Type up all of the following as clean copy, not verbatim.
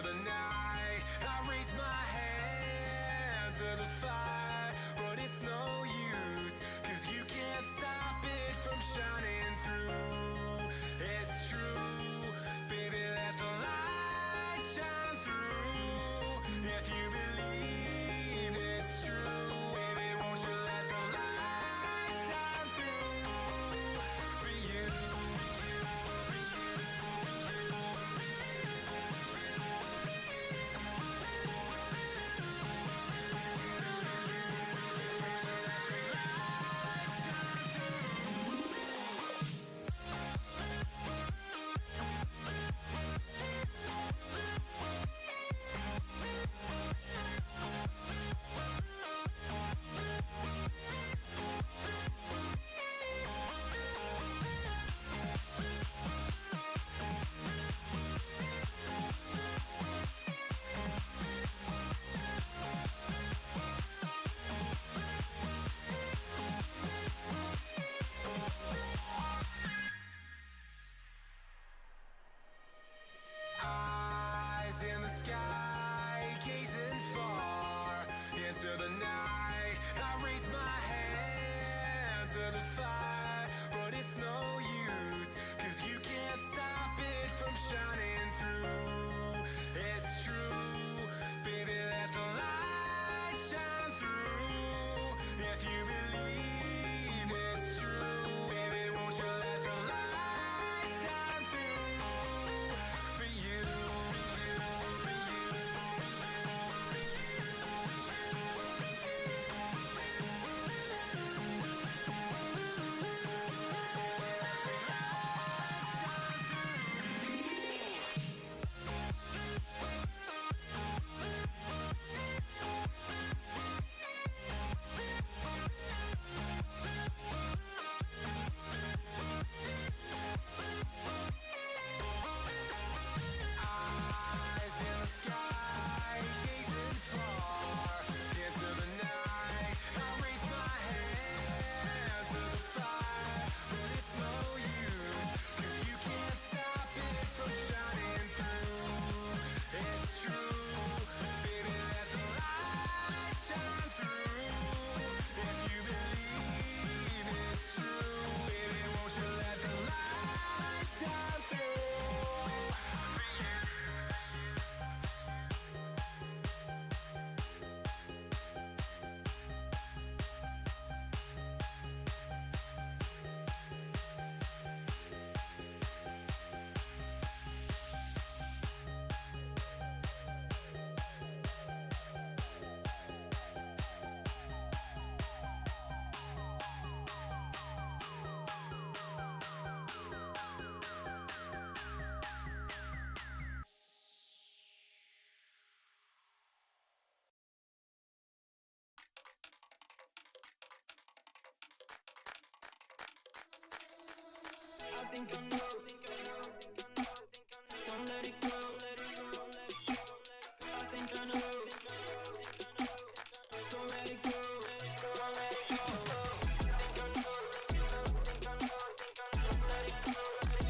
the night. I raise my hand to the fire, but it's no use, 'cause you can't stop it from shining through. It's true, baby, let the light shine through. If you believe it's true, baby, won't you let the light shine through for you. Eyes in the sky, gazing far into the night. I raise my hand to the fire, but it's no use, 'cause you can't stop it from shining through. It's true, baby, let the light shine through. If you believe it's true, baby, won't you let the light shine through for you. Eyes in the sky, gazing far into the night. I raise my hand to the fire, but it's no use, 'cause you can't stop it from shining through. It's true, baby, let the light shine through. If you believe it's true, baby, won't you let the light shine through for you. I think I know. Don't let it go. I think I know. Don't let it go. Don't let it go. I think I know. Don't let it go.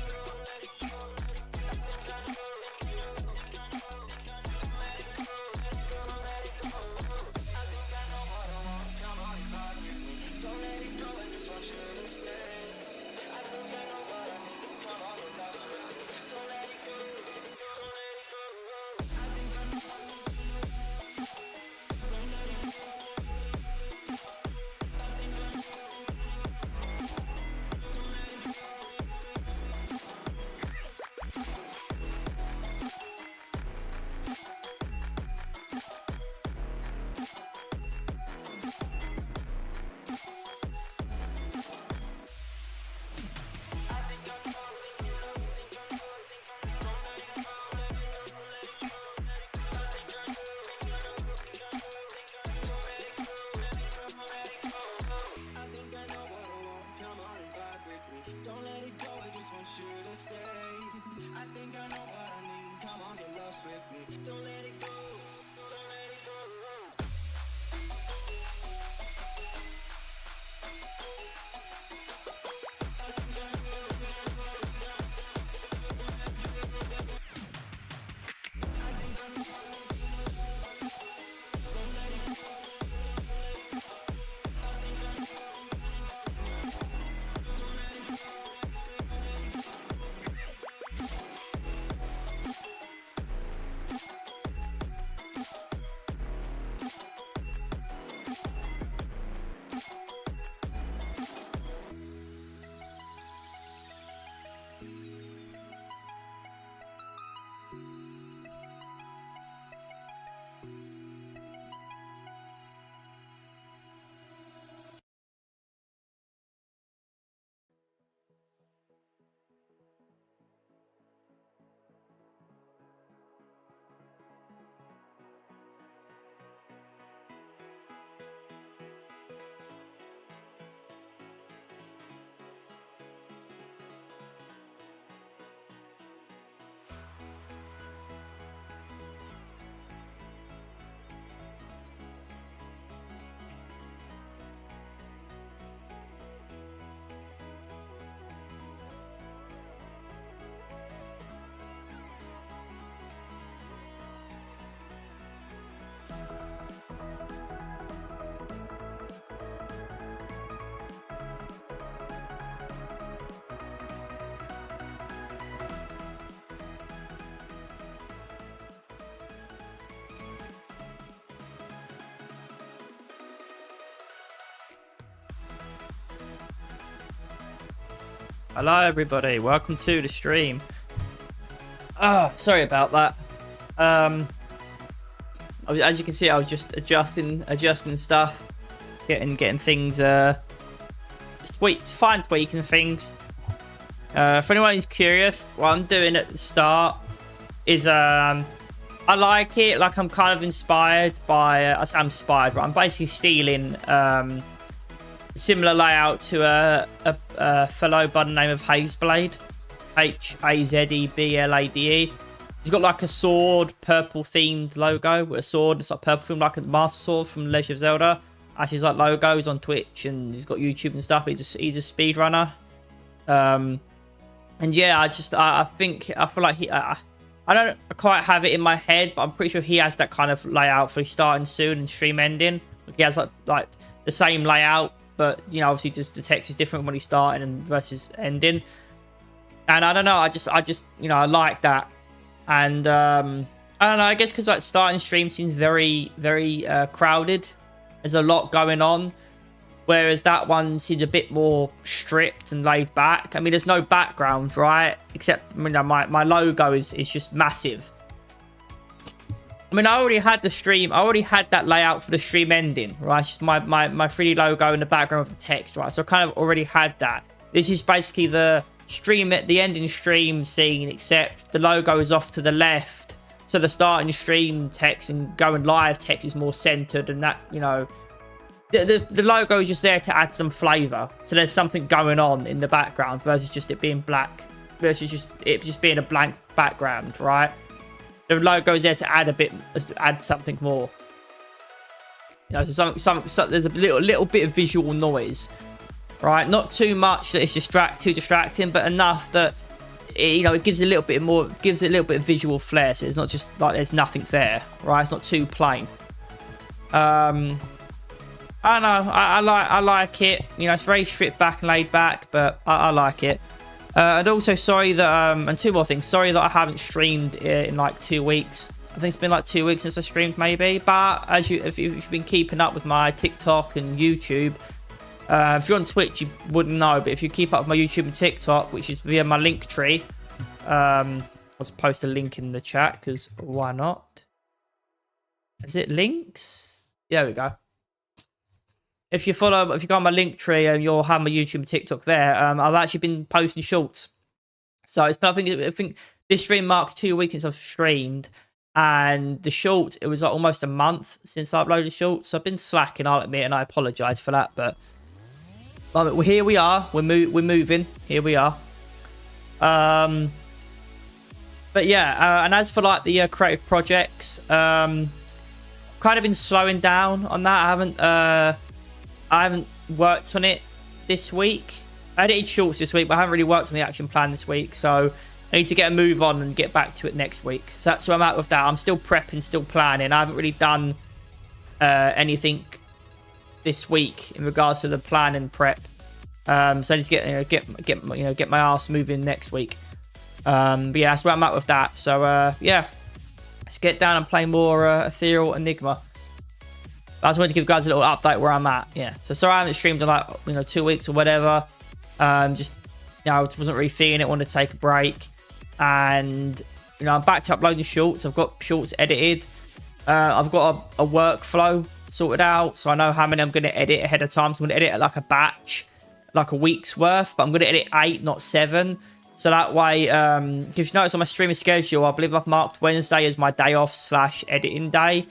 Let it go. I think I know. Don't let it go. Don't let it go. I think I know what I want. Come on, God with me. Don't let it go. I just want you to stay. I think I know what I need. Come on, you lost Hello everybody, welcome to the stream. Sorry about that. As you can see, I was just adjusting stuff, getting things fine tweaking things. For anyone who's curious, what I'm doing at the start is I like it, like I'm kind of inspired by I say I'm inspired, but I'm basically stealing similar layout to a fellow by the name of Hazeblade, Hazeblade. He's got like a sword, purple themed logo with a sword. It's like purple themed, like a Master Sword from Legend of Zelda. As his like logo, he's on Twitch and he's got YouTube and stuff. He's a speedrunner. And yeah, I feel like I don't quite have it in my head, but I'm pretty sure he has that kind of layout for starting soon and stream ending. He has like the same layout, but you know, obviously just the text is different when he's starting and versus ending. And I don't know, I just you know, I like that. And I don't know, I guess because like starting stream seems very crowded. There's a lot going on, whereas that one seems a bit more stripped and laid back. I mean, there's no background, right? Except, you know, my logo is just massive. I mean, I already had the stream. I already had that layout for the stream ending, right? It's just my 3D logo in the background of the text, right? So I kind of already had that. This is basically the stream at the ending stream scene, except the logo is off to the left. So the starting stream text and going live text is more centered, and that, you know, the logo is just there to add some flavor. So there's something going on in the background versus just it being black, versus just being a blank background, right? The logo is there to add something more. You know, so there's a little bit of visual noise, right? Not too much that it's too distracting, but enough that you know, it gives it a little bit more, gives it a little bit of visual flair. So it's not just like there's nothing there, right? It's not too plain. I don't know. I like it. You know, it's very stripped back and laid back, but I like it. And also, sorry that and two more things. Sorry that I haven't streamed in like 2 weeks. I think it's been like 2 weeks since I streamed, maybe. But as if you've been keeping up with my TikTok and YouTube, if you're on Twitch, you wouldn't know. But if you keep up with my YouTube and TikTok, which is via my link tree, let's post a link in the chat because why not? Is it links? There we go. If you go on my link tree, you'll have my YouTube and TikTok there. I've actually been posting shorts. So it's been, I think this stream marks 2 weeks since I've streamed, and the short, it was like almost a month since I uploaded shorts. So I've been slacking, I'll admit, and I apologise for that. But here we are. We're moving. Here we are. But yeah, and as for like the creative projects, kind of been slowing down on that. I haven't worked on it this week. I edited shorts this week, but I haven't really worked on the action plan this week. So I need to get a move on and get back to it next week. So that's where I'm at with that. I'm still prepping, still planning. I haven't really done anything this week in regards to the plan and prep. So I need to get my ass moving next week. But yeah, that's where I'm at with that. So yeah, let's get down and play more Ethereal Enigma. I just wanted to give you guys a little update where I'm at. Yeah. So sorry I haven't streamed in like 2 weeks or whatever. Just I wasn't really feeling it. Wanted to take a break, and I'm back to uploading shorts. I've got shorts edited. I've got a workflow sorted out, so I know how many I'm going to edit ahead of time. So I'm going to edit like a batch, like a week's worth, but I'm going to edit 8, not 7. So that way, if you notice on my streaming schedule, I believe I've marked Wednesday as my day off / editing day.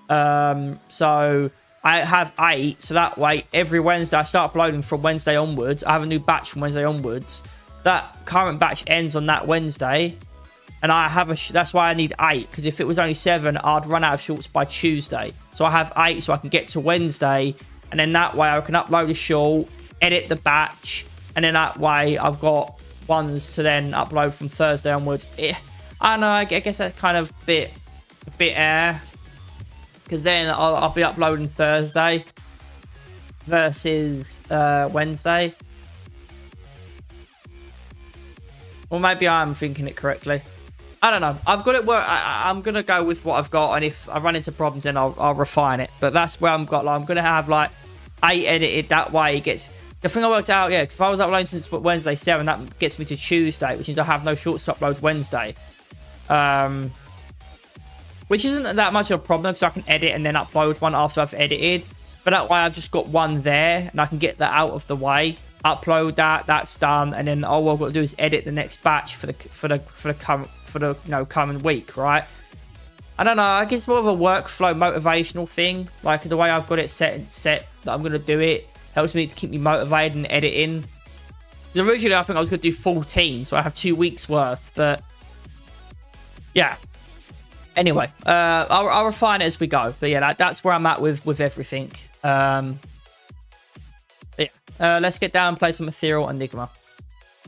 So I have 8, so that way every Wednesday I start uploading from Wednesday onwards. I have a new batch from Wednesday onwards. That current batch ends on that Wednesday, and I have that's why I need 8, because if it was only 7, I'd run out of shorts by Tuesday. So I have 8 so I can get to Wednesday, and then that way I can upload a short, edit the batch, and then that way I've got ones to then upload from Thursday onwards. I don't know, I guess that's kind of a bit air. Because then I'll be uploading Thursday versus Wednesday. Or maybe I'm thinking it correctly. I don't know. I've got it work. I'm going to go with what I've got. And if I run into problems, then I'll refine it. But that's where I'm going to have like 8 edited. That way it gets The thing I worked out, yeah, because if I was uploading since Wednesday 7, that gets me to Tuesday, which means I have no shorts to upload Wednesday. Which isn't that much of a problem because I can edit and then upload one after I've edited. But that way I've just got one there and I can get that out of the way. Upload that, that's done, and then all I've got to do is edit the next batch for the coming week, right? I don't know, I guess it's more of a workflow motivational thing. Like the way I've got it set that I'm gonna do it helps me to keep me motivated and editing. Originally I think I was gonna do 14, so I have 2 weeks worth, but yeah. Anyway, I'll refine it as we go. But yeah, that's where I'm at with everything. Let's get down and play some Ethereal Enigma.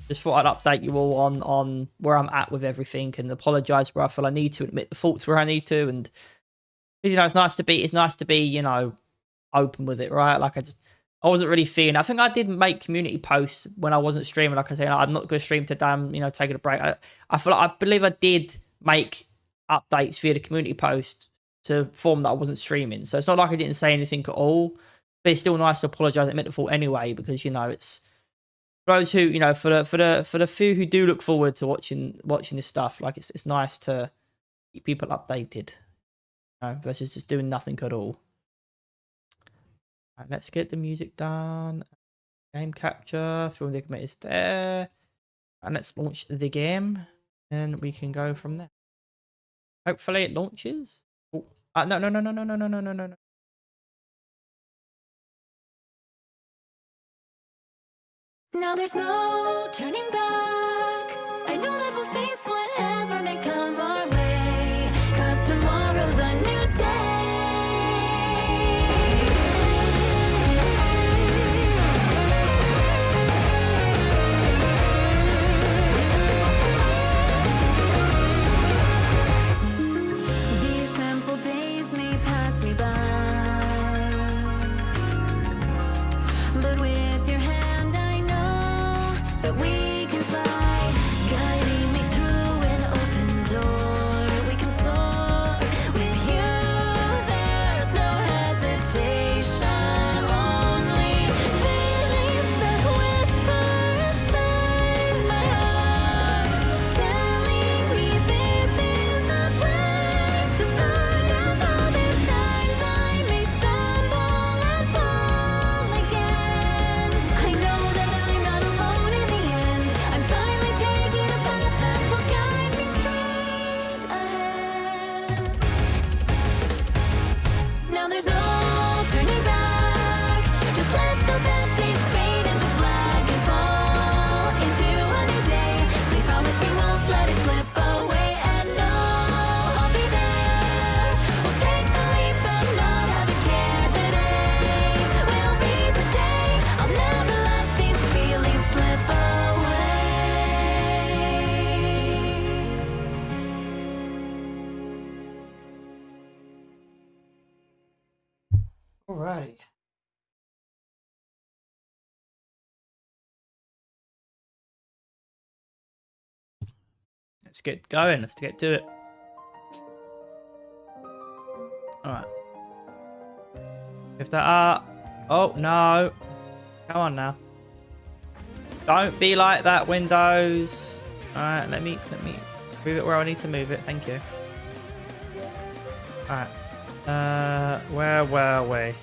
Just thought I'd update you all on where I'm at with everything and apologise where I feel I need to, admit the faults where I need to, and you know, it's nice to be, you know, open with it, right? Like I wasn't really feeling. I think I did make community posts when I wasn't streaming. Like I said, I'm not going to stream today. I'm, you know, taking a break. I believe I did make updates via the community post to form that I wasn't streaming. So it's not like I didn't say anything at all. But it's still nice to apologise, admit the fault anyway, because you know it's for those who, you know, for the few who do look forward to watching this stuff. Like it's nice to keep people updated, you know, versus just doing nothing at all. Right, let's get the music done. Game capture, film Enigma is there, and let's launch the game, and we can go from there. Hopefully it launches. Oh, no. Now there's no turning back. I know that we'll face whatever may come our way, 'cause tomorrow's a new day. These simple days may pass me by, but with your hand that we can fly, guiding me through an open door. We can soar with you, there's no hesitation. Only feelings that whisper inside my heart, telling me this is the place to start. And all these times I may stumble and fall again, I know that I'm not alone. I'm finally taking a path that will guide me straight ahead. Now there's no turning back. Just let those empties fade into black and fall into a new day. Please promise you won't let it slip away. And no, I'll be there. We'll take the leap and not have a care today. Will be the day. I'll never let these feelings slip away. Alright. Let's get going. Let's get to it. Alright. Lift that up. Oh, no. Come on now. Don't be like that, Windows. Alright, let me move it where I need to move it. Thank you. Alright. Where were we?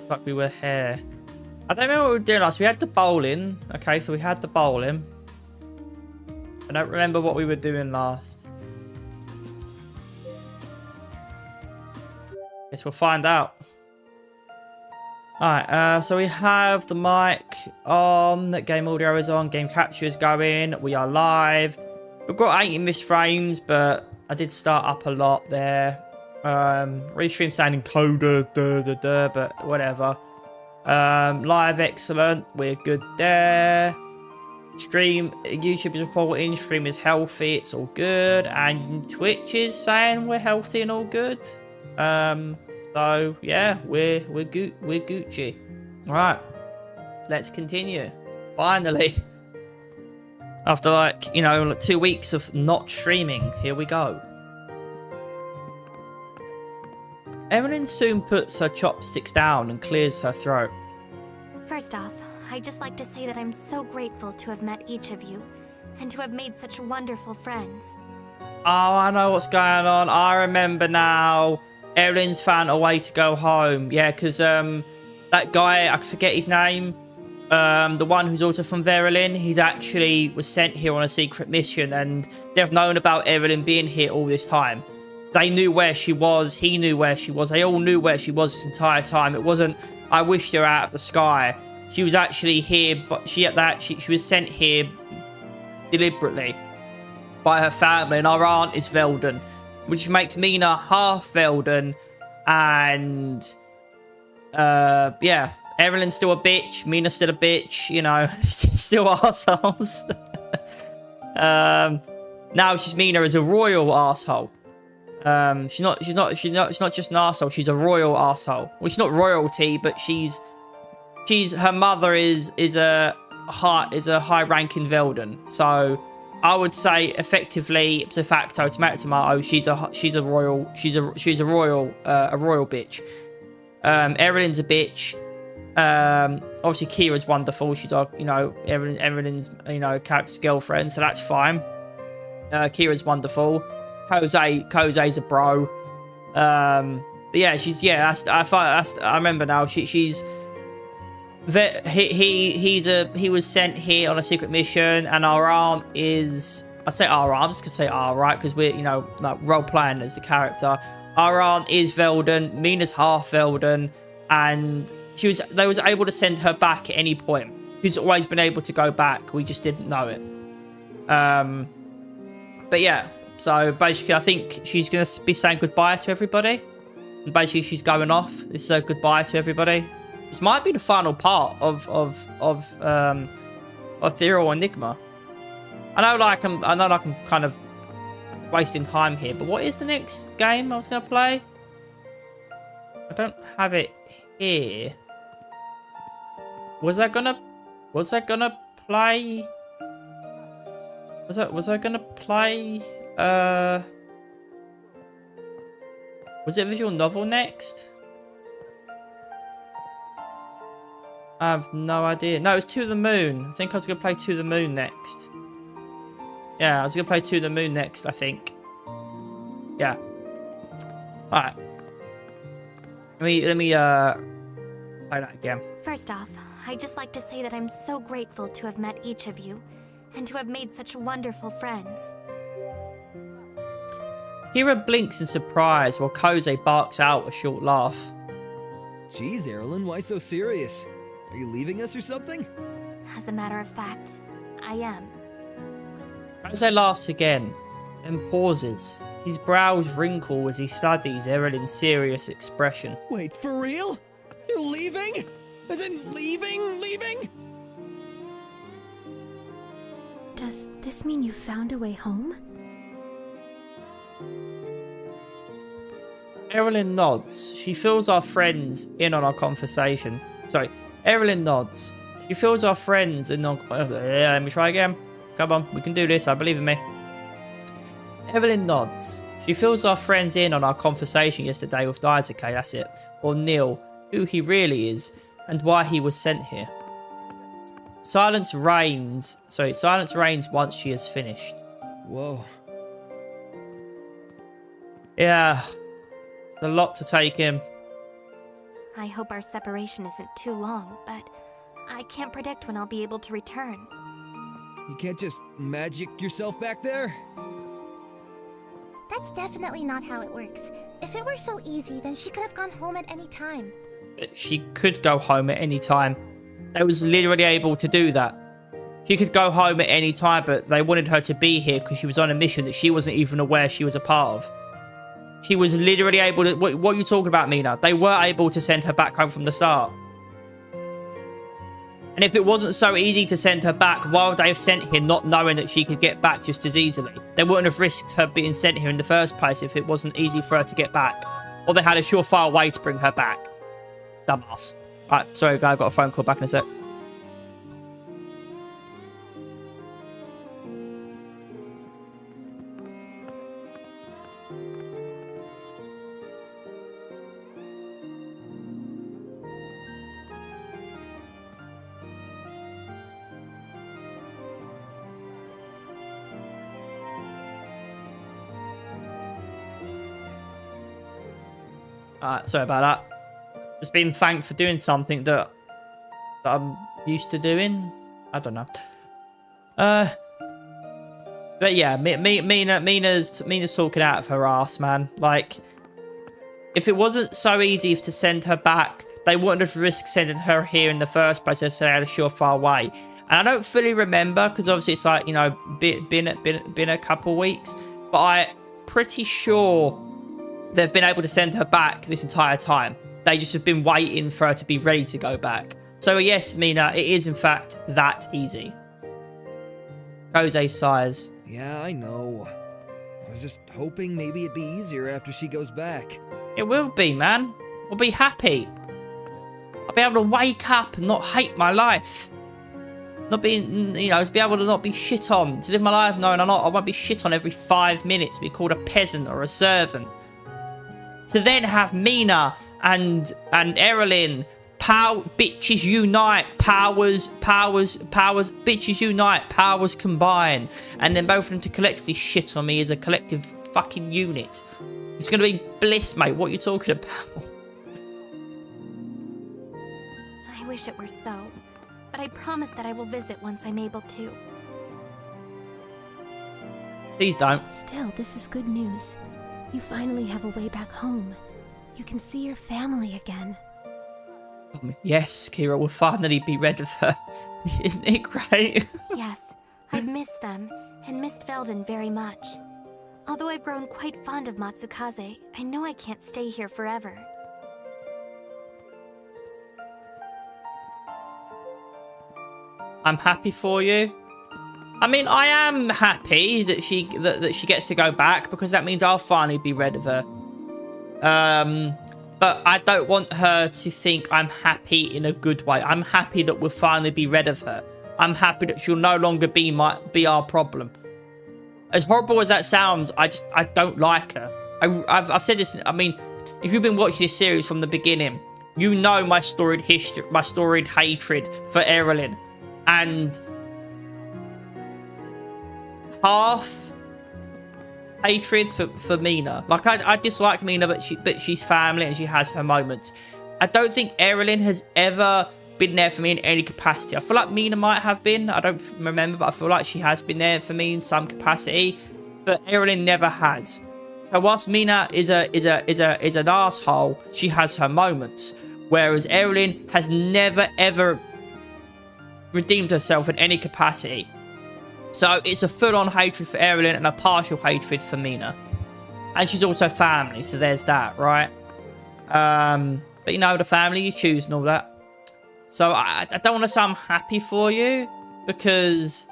Fuck, we were here. I don't remember what we were doing last. We had the bowling. Okay, so we had the bowling. I don't remember what we were doing last. Guess we'll find out. Alright, so we have the mic on, game audio is on, game capture is going, we are live. We've got 80 missed frames, but I did start up a lot there. Restream sounding coda, but whatever. Live excellent, we're good there. Stream, YouTube is reporting, stream is healthy, it's all good. And Twitch is saying we're healthy and all good. So yeah, we're Gucci. All right, let's continue. Finally, after like 2 weeks of not streaming, here we go. Evelyn soon puts her chopsticks down and clears her throat. For First off, I'd just like to say that I'm so grateful to have met each of you, and to have made such wonderful friends. Oh, I know what's going on. I remember now. Evelyn's found a way to go home. Yeah, because that guy, I forget his name, the one who's also from Verilyn, he's actually was sent here on a secret mission, and they've known about Evelyn being here all this time. They knew where she was. He knew where she was. They all knew where she was this entire time. It wasn't, I wished her out of the sky. She was actually here, but she was sent here deliberately by her family, and our aunt is Velden, which makes Mina half Velden, and yeah, Evelyn's still a bitch, Mina's still a bitch, you know, still arseholes. Now she's Mina as a royal arsehole. She's not just an arsehole, she's a royal arsehole. Well, she's not royalty, but her mother is a high ranking Velden, so I would say effectively, de facto, tomato, she's a royal bitch. Evelyn's a bitch. Obviously Kira's wonderful. She's our, you know, Evelyn's, you know, character's girlfriend, so that's fine. Kira's wonderful. Kose's a bro. But yeah, I remember now. He was sent here on a secret mission, and our aunt is, I say our aunt, I'm just gonna say our, right, because we're, you know, like role playing as the character. Our aunt is Velden, Mina's half Velden, and they was able to send her back at any point. She's always been able to go back, we just didn't know it. But yeah, so basically I think she's gonna be saying goodbye to everybody, and basically she's going off. It's a goodbye to everybody. This might be the final part of Ethereal Enigma. I know I'm kind of wasting time here, but what is the next game I was gonna play? I don't have it here. Was I gonna play? Was I gonna play? Was it visual novel next? I have no idea. No, it was To the Moon. I think I was going to play To the Moon next. Yeah, I was going to play To the Moon next, I think. Yeah. Alright. Let me play that again. First off, I'd just like to say that I'm so grateful to have met each of you, and to have made such wonderful friends. Kira blinks in surprise while Kose barks out a short laugh. Jeez, Erilyn, why so serious? Are you leaving us or something? As a matter of fact, I am. Kose laughs again, then pauses. His brows wrinkle as he studies Erilyn's serious expression. Wait, for real? You're leaving? As in leaving? Does this mean you found a way home? Erilyn nods. She fills our friends in on our conversation. Sorry, Erilyn nods. She fills our friends in on... let me try again. Come on, we can do this. I believe in me. Evelyn nods. She fills our friends in on our conversation yesterday with Daisuke, that's it. Or Neil, who he really is, and why he was sent here. Silence reigns once she has finished. Whoa. Yeah. It's a lot to take in. I hope our separation isn't too long, but I can't predict when I'll be able to return. You can't just magic yourself back there? That's definitely not how it works. If it were so easy, then she could have gone home at any time. She could go home at any time. They was literally able to do that. She could go home at any time, but they wanted her to be here because she was on a mission that she wasn't even aware she was a part of. She was literally able to... What are you talking about, Mina? They were able to send her back home from the start. And if it wasn't so easy to send her back, why would they have sent here not knowing that she could get back just as easily? They wouldn't have risked her being sent here in the first place if it wasn't easy for her to get back. Or they had a surefire way to bring her back. Dumbass. Right, sorry, guy, I got a phone call back in a sec. Sorry about that. Just being thanked for doing something that I'm used to doing. I don't know. But yeah, Mina's talking out of her ass, man. Like, if it wasn't so easy to send her back, they wouldn't have risked sending her here in the first place. They said they had a surefire way. And I don't fully remember, because obviously it's like, you know, been a couple weeks. But I'm pretty sure they've been able to send her back this entire time. They just have been waiting for her to be ready to go back. So yes, Mina, it is in fact that easy. Jose sighs. Yeah, I know. I was just hoping maybe it'd be easier after she goes back. It will be, man. We'll be happy. I'll be able to wake up and not hate my life. Not being, you know, to be able to not be shit on. To live my life knowing I won't be shit on every 5 minutes, be called a peasant or a servant. To then have Mina and Erilyn, bitches unite, powers, bitches unite, powers combine. And then both of them to collectively shit on me as a collective fucking unit. It's going to be bliss, mate. What are you talking about? I wish it were so, but I promise that I will visit once I'm able to. Please don't. Still, this is good news. You finally have a way back home. You can see your family again. Yes, Kira will finally be rid of her. Isn't it great? Yes, I've missed them, and missed Veldin very much. Although I've grown quite fond of Matsukaze, I know I can't stay here forever. I'm happy for you. I mean, I am happy that she gets to go back, because that means I'll finally be rid of her. But I don't want her to think I'm happy in a good way. I'm happy that we'll finally be rid of her. I'm happy that she'll no longer be our problem. As horrible as that sounds, I don't like her. I've said this. I mean, if you've been watching this series from the beginning, you know my storied history, my storied hatred for Erilyn, and half hatred for Mina. Like, I dislike Mina, but she's family and she has her moments. I don't think Erilyn has ever been there for me in any capacity. I feel like Mina might have been. I don't remember, but I feel like she has been there for me in some capacity. But Erilyn never has. So whilst Mina is an asshole, she has her moments. Whereas Erilyn has never ever redeemed herself in any capacity. So it's a full-on hatred for Erilyn and a partial hatred for Mina. And she's also family, so there's that, right? But you know, the family you choose and all that. So I don't want to say I'm happy for you, because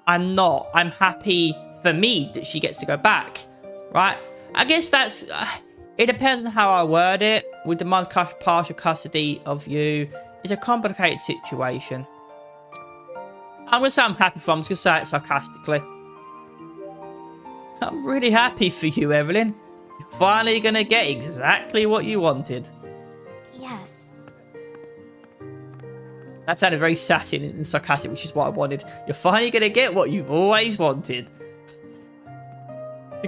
I'm not. I'm happy for me that she gets to go back, right? I guess that's... it depends on how I word it. With the partial custody of you, it's a complicated situation. I'm going to say I'm happy for her. I'm just going to say it sarcastically. I'm really happy for you, Erilyn. You're finally going to get exactly what you wanted. Yes. That sounded very sassy and sarcastic, which is what I wanted. You're finally going to get what you've always wanted. It's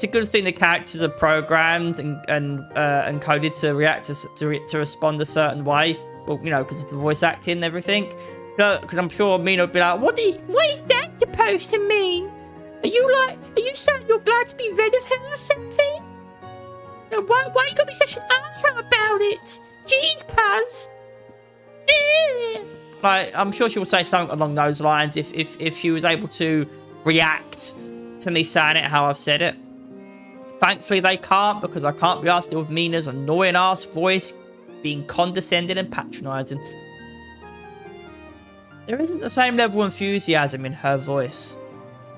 a good thing the characters are programmed and coded to react to respond a certain way. Well, you know, because of the voice acting and everything. Because I'm sure Mina would be like, what is that supposed to mean? Are you saying you're glad to be rid of her or something? And why you gotta be such an asshole about it? Jeez, cuz. Like, I'm sure she would say something along those lines if she was able to react to me saying it how I've said it. Thankfully they can't, because I can't be asked to deal with Mina's annoying ass voice being condescending and patronising. There isn't the same level of enthusiasm in her voice.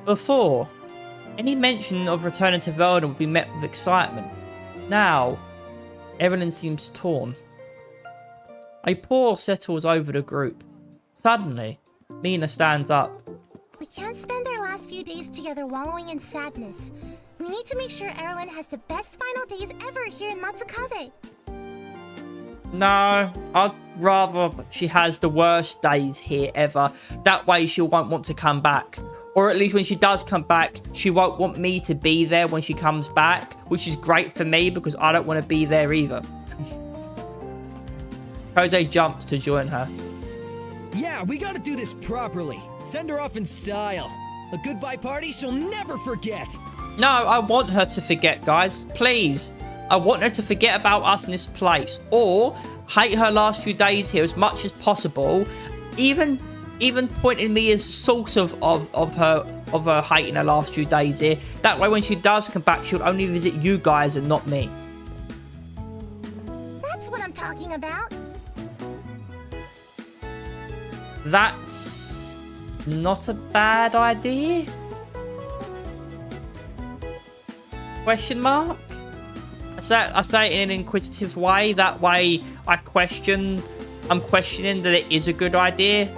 Before, any mention of returning to Veldin would be met with excitement. Now, Erilyn seems torn. A pause settles over the group. Suddenly, Mina stands up. We can't spend our last few days together wallowing in sadness. We need to make sure Erilyn has the best final days ever here in Matsukaze. No, I'd rather she has the worst days here ever. That way she won't want to come back. Or at least when she does come back, she won't want me to be there when she comes back, which is great for me because I don't want to be there either. Jose jumps to join her. Yeah, we gotta do this properly. Send her off in style. A goodbye party she'll never forget. No, I want her to forget, guys. Please. I want her to forget about us in this place. Or hate her last few days here as much as possible. Even pointing me as source of her hating her last few days here. That way when she does come back, she'll only visit you guys and not me. That's what I'm talking about. That's not a bad idea. Question mark? I say it in an inquisitive way. That way I'm questioning that it is a good idea.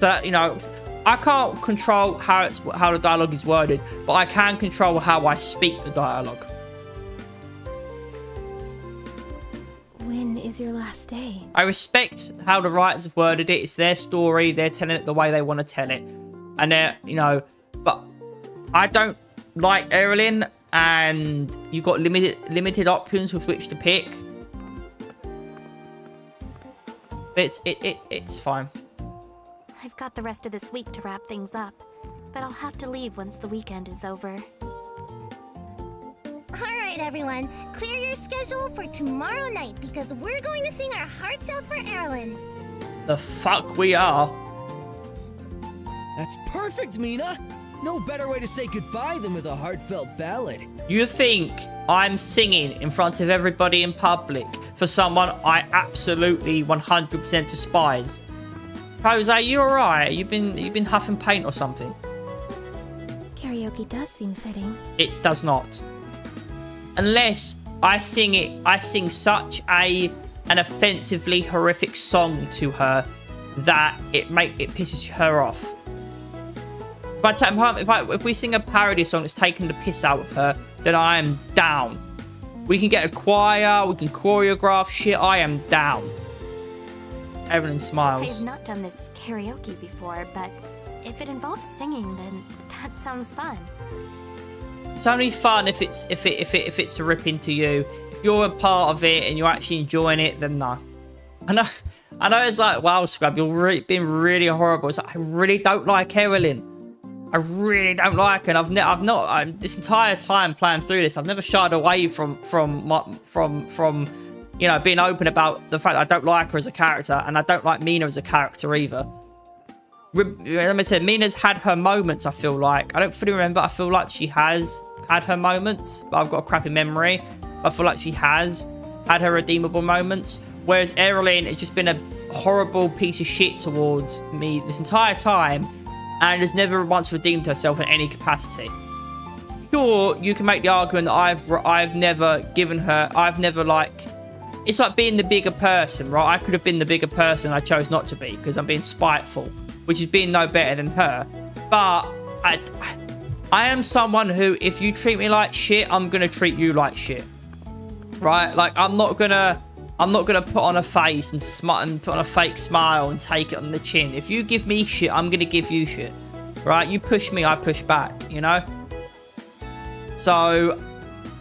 That, you know, I can't control how the dialogue is worded, but I can control how I speak the dialogue. When is your last day? I respect how the writers have worded it. It's their story. They're telling it the way they want to tell it. And they're, you know, but I don't like Erilyn, and you've got limited options with which to pick. But it's fine. I've got the rest of this week to wrap things up, but I'll have to leave once the weekend is over. Alright, everyone. Clear your schedule for tomorrow night because we're going to sing our hearts out for Erilyn. The fuck we are. That's perfect, Mina. No better way to say goodbye than with a heartfelt ballad. You think I'm singing in front of everybody in public for someone I absolutely 100% despise? Jose, you alright? You've been huffing paint or something? Karaoke does seem fitting. It does not. Unless I sing such an offensively horrific song to her that it pisses her off. If we sing a parody song that's taking the piss out of her, then I am down. We can get a choir, we can choreograph shit, I am down. Evelyn I smiles. have not done this karaoke before, but if it involves singing, then that sounds fun. It's only fun if it's to rip into you. If you're a part of it and you're actually enjoying it, then no. I know it's like, wow, Scrub, you're being really horrible. It's like, I really don't like Erilyn. I really don't like her. And this entire time playing through this, I've never shied away from you know, being open about the fact that I don't like her as a character, and I don't like Mina as a character either. Let me say, Mina's had her moments, I feel like. I don't fully remember. I feel like she has had her moments, but I've got a crappy memory. I feel like she has had her redeemable moments. Whereas Erilyn has just been a horrible piece of shit towards me this entire time, and has never once redeemed herself in any capacity. Sure, you can make the argument that I've never given her, it's like being the bigger person, right? I could have been the bigger person, I chose not to be because I'm being spiteful, which is being no better than her. But I am someone who, if you treat me like shit, I'm gonna treat you like shit, right? Like I'm not gonna put on a face and put on a fake smile and take it on the chin. If you give me shit, I'm gonna give you shit, right? You push me, I push back, you know? So,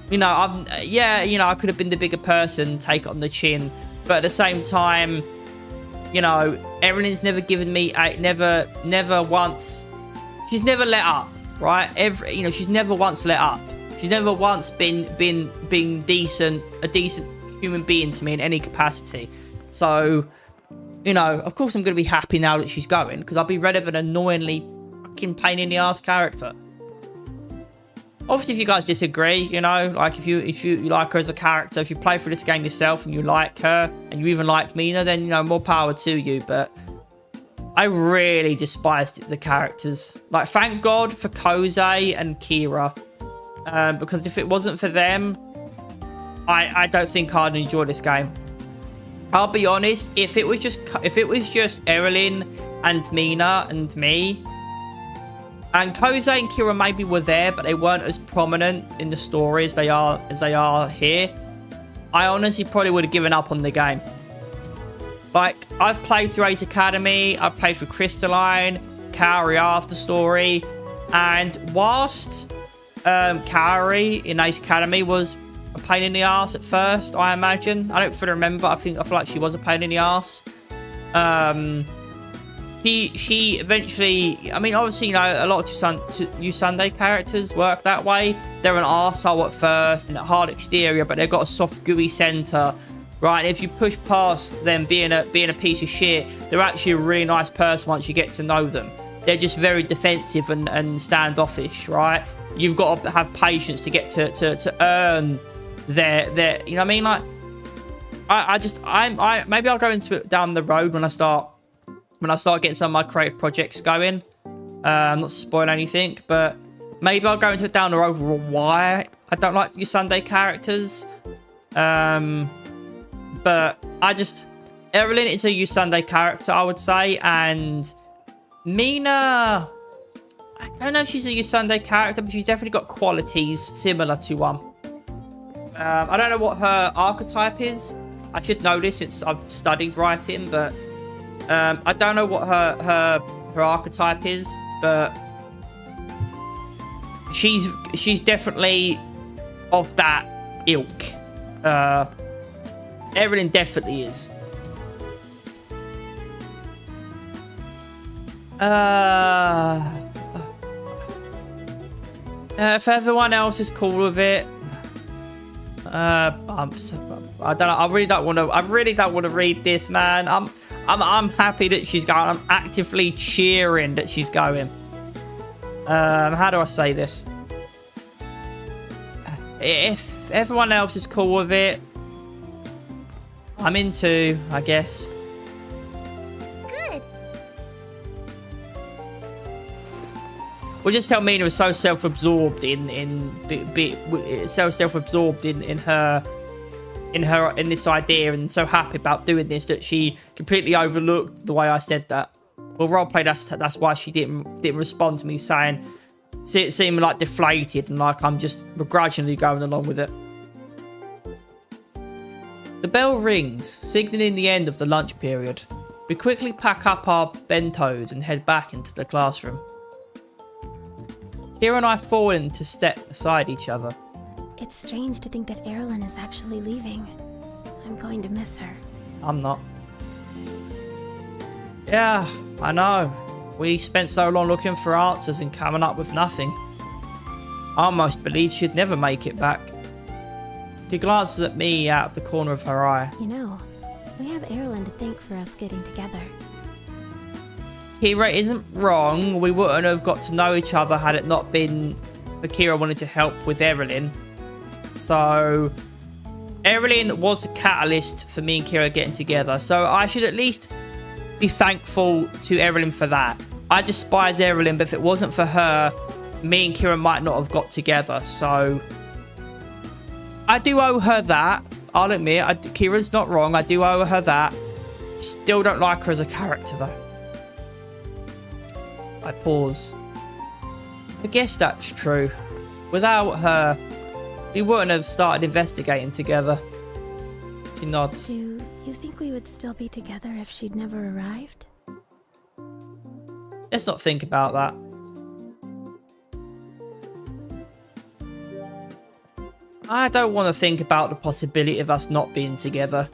you know, I could have been the bigger person, take it on the chin, but at the same time, you know, Erilyn's never given me never once. She's never let up, right? She's never once let up. She's never once been a decent human being to me in any capacity. So, you know, of course I'm going to be happy now that she's going, because I'll be rid of an annoyingly fucking pain in the ass character. Obviously, if you guys disagree, you know, like if you like her as a character, if you play through this game yourself and you like her and you even like Mina, then, you know, more power to you. But I really despised the characters. Like, thank God for Kose and Kira, because if it wasn't for them, I don't think I'd enjoy this game. I'll be honest, if it was just Erilyn and Mina and me, and Kose and Kira maybe were there, but they weren't as prominent in the story as they are here, I honestly probably would have given up on the game. Like, I've played through Ace Academy, I've played through Crystalline, Kaori after story. And whilst Kaori in Ace Academy was a pain in the ass at first, I imagine. I don't fully remember. I feel like she was a pain in the ass. She eventually, I mean, obviously, you know, a lot of Yusandei characters work that way. They're an arsehole at first and a hard exterior, but they've got a soft, gooey center, right? And if you push past them being a piece of shit, they're actually a really nice person once you get to know them. They're just very defensive and standoffish, right? You've got to have patience to get to earn their, you know what I mean? Like, maybe I'll go into it down the road when I start getting some of my creative projects going. I'm not to spoil anything, but maybe I'll go into it down the road for why I don't like your Sunday characters. But Evelyn is a Yusandei character, I would say, and Mina, I don't know if she's a Yusandei character, but she's definitely got qualities similar to one. I don't know what her archetype is. I should know this since I've studied writing, but I don't know what her archetype is, but she's definitely of that ilk. Evelyn definitely is. If everyone else is cool with it, I don't know. I really don't want to read this, man. I'm happy that she's going. I'm actively cheering that she's going. How do I say this? If everyone else is cool with it, I'm into, I guess. Good. We'll just tell Mina was so self-absorbed in this idea and so happy about doing this that she completely overlooked the way I said that. Well, roleplay, that's why she didn't respond to me saying it seemed like deflated and like I'm just begrudgingly going along with it. The bell rings, signaling the end of the lunch period. We quickly pack up our bentos and head back into the classroom. Kira and I fall in to step beside each other. It's strange to think that Erilyn is actually leaving. I'm going to miss her. I'm not. Yeah, I know. We spent so long looking for answers and coming up with nothing. I almost believed she'd never make it back. She glances at me out of the corner of her eye. You know, we have Erilyn to thank for us getting together. Kira isn't wrong. We wouldn't have got to know each other had it not been for Kira wanting to help with Erilyn. So, Erilyn was a catalyst for me and Kira getting together. So, I should at least be thankful to Erilyn for that. I despise Erilyn, but if it wasn't for her, me and Kira might not have got together. So, I do owe her that. I'll admit, Kira's not wrong. I do owe her that. Still don't like her as a character, though. I pause. I guess that's true. Without her, we wouldn't have started investigating together. She nods. Do you think we would still be together if she'd never arrived? Let's not think about that. I don't want to think about the possibility of us not being together.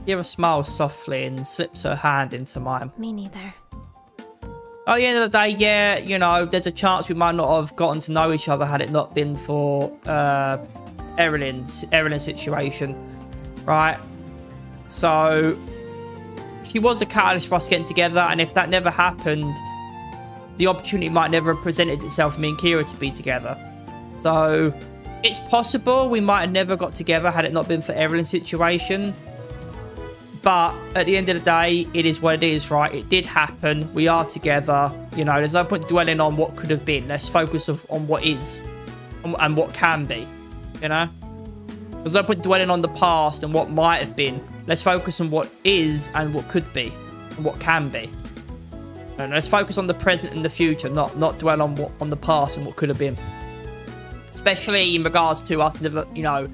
Kira smiles softly and slips her hand into mine. Me neither. At the end of the day, yeah, you know, there's a chance we might not have gotten to know each other had it not been for Erilyn's situation, right? So, she was a catalyst for us getting together, and if that never happened, the opportunity might never have presented itself for me and Kira to be together. So, it's possible we might have never got together had it not been for Erilyn's situation. But at the end of the day, it is what it is, right? It did happen. We are together. You know, there's no point dwelling on what could have been. Let's focus on what is and what can be, you know? There's no point dwelling on the past and what might have been. Let's focus on what is and what could be and what can be. And let's focus on the present and the future, not dwell on the past and what could have been. Especially in regards to us never, you know,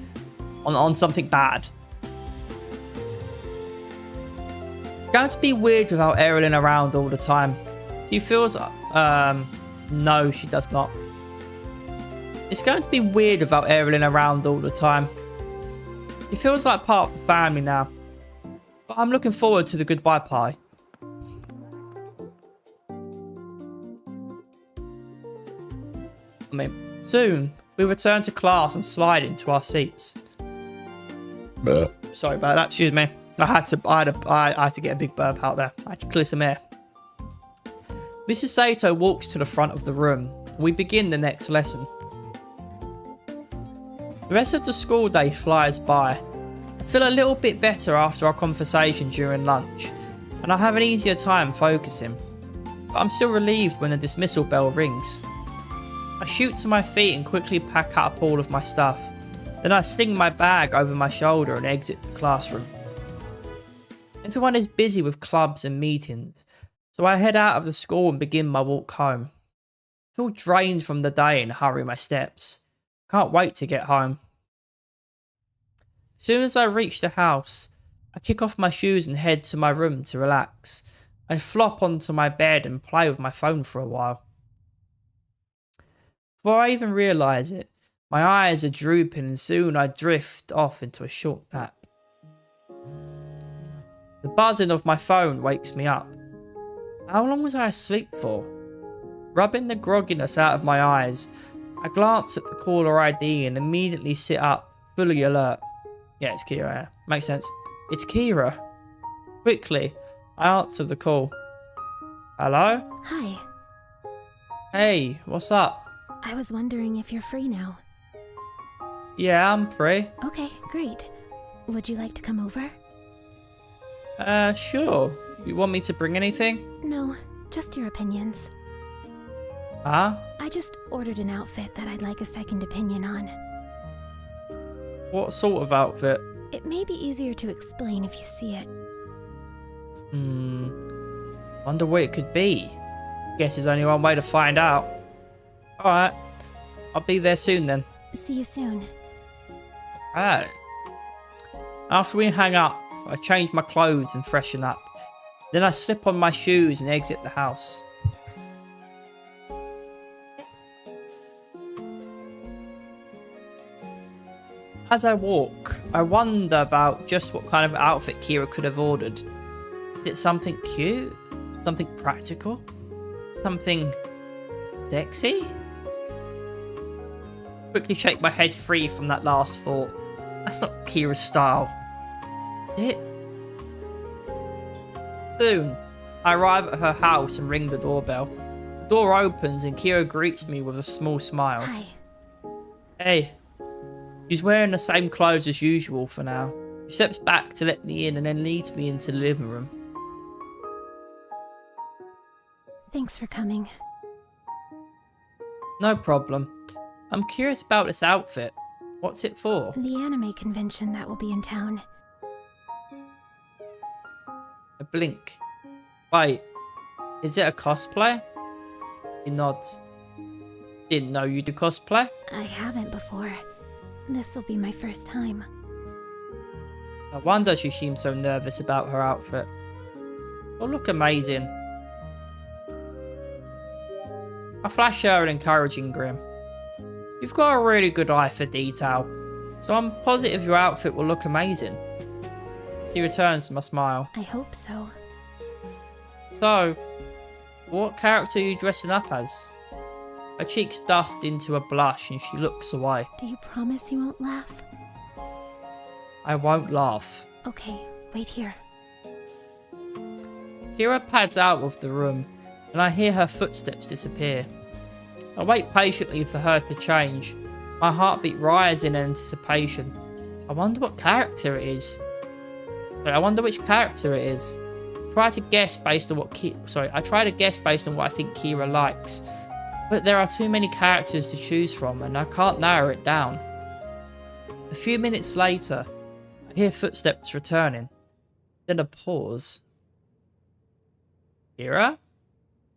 on something bad. going to be weird without Erin around all the time. She feels... no, she does not. It's going to be weird without Erin around all the time. She feels like part of the family now. But I'm looking forward to the goodbye party. Soon, we return to class and slide into our seats. Sorry about that, excuse me. I had to get a big burp out there. I had to clear some air. Mrs. Sato walks to the front of the room. We begin the next lesson. The rest of the school day flies by. I feel a little bit better after our conversation during lunch, and I have an easier time focusing. But I'm still relieved when the dismissal bell rings. I shoot to my feet and quickly pack up all of my stuff. Then I sling my bag over my shoulder and exit the classroom. Everyone is busy with clubs and meetings, so I head out of the school and begin my walk home. I feel drained from the day and hurry my steps. Can't wait to get home. As soon as I reach the house, I kick off my shoes and head to my room to relax. I flop onto my bed and play with my phone for a while. Before I even realise it, my eyes are drooping and soon I drift off into a short nap. The buzzing of my phone wakes me up. How long was I asleep for? Rubbing the grogginess out of my eyes, I glance at the caller ID and immediately sit up, fully alert. Yeah, it's Kira. Yeah. Makes sense. It's Kira. Quickly, I answer the call. Hello? Hi. Hey, what's up? I was wondering if you're free now. Yeah, I'm free. Okay, great. Would you like to come over? Sure. You want me to bring anything? No, just your opinions. Huh? I just ordered an outfit that I'd like a second opinion on. What sort of outfit? It may be easier to explain if you see it. Wonder what it could be. Guess there's only one way to find out. Alright. I'll be there soon then. See you soon. Alright. After we hang up, I change my clothes and freshen up. Then I slip on my shoes and exit the house. As I walk, I wonder about just what kind of outfit Kira could have ordered. Is it something cute? Something practical? Something sexy? Quickly shake my head free from that last thought. That's not Kira's style. Is it? Soon, I arrive at her house and ring the doorbell. The door opens and Kira greets me with a small smile. Hi. Hey. She's wearing the same clothes as usual for now. She steps back to let me in and then leads me into the living room. Thanks for coming. No problem. I'm curious about this outfit. What's it for? The anime convention that will be in town. I blink. Wait, is it a cosplay? He nods. Didn't know you do cosplay? I haven't before. This will be my first time. No wonder she seems so nervous about her outfit. It'll look amazing. I flash her an encouraging grin. You've got a really good eye for detail, so I'm positive your outfit will look amazing. He returns my smile. I hope so. So, what character are you dressing up as? Her cheeks dust into a blush and she looks away. Do you promise you won't laugh? I won't laugh. Okay, wait here. Kira pads out of the room and I hear her footsteps disappear. I wait patiently for her to change. My heartbeat rises in anticipation. I wonder what character it is. I wonder which character it is. I try to guess based on what I think Kira likes. But there are too many characters to choose from and I can't narrow it down. A few minutes later, I hear footsteps returning. Then a pause. Kira?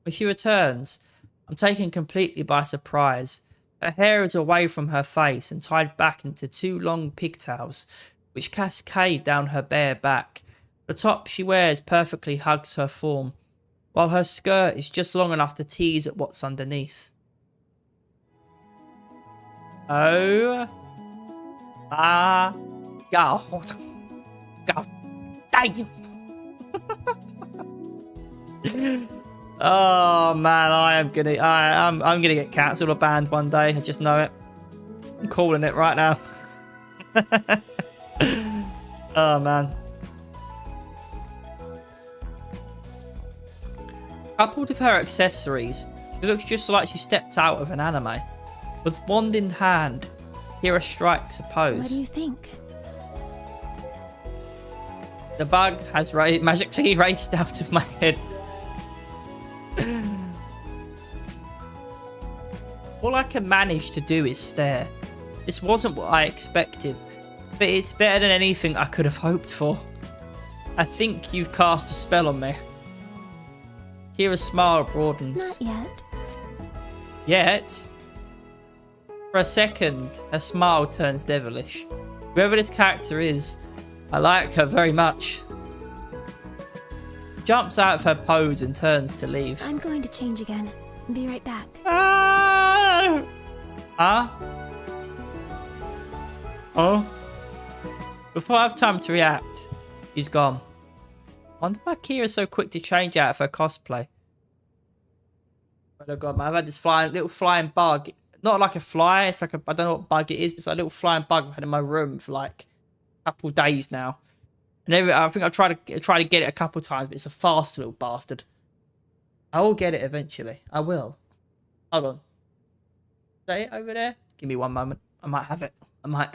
When she returns, I'm taken completely by surprise. Her hair is away from her face and tied back into two long pigtails, which cascade down her bare back. The top she wears perfectly hugs her form, while her skirt is just long enough to tease at what's underneath. Oh my god. God damn. Oh man, I'm gonna get cancelled or banned one day. I just know it. I'm calling it right now. Oh man. Coupled with her accessories, she looks just like she stepped out of an anime. With wand in hand, Kira strikes a pose. What do you think? The bug has magically raced out of my head. All I can manage to do is stare. This wasn't what I expected, but it's better than anything I could have hoped for. I think you've cast a spell on me. Kira's smile broadens. Not yet. Yet? For a second, her smile turns devilish. Whoever this character is, I like her very much. She jumps out of her pose and turns to leave. I'm going to change again. Be right back. Ah! Huh? Oh? Before I have time to react, he's gone. Wonder why Kira's so quick to change out of her cosplay. Oh god, man, I've had this little flying bug. Not like a fly, it's like I don't know what bug it is, but it's like a little flying bug I've had in my room for like a couple of days now. And I think I tried to get it a couple of times, but it's a fast little bastard. I will get it eventually. I will. Hold on. Say it over there? Give me one moment. I might have it. I might.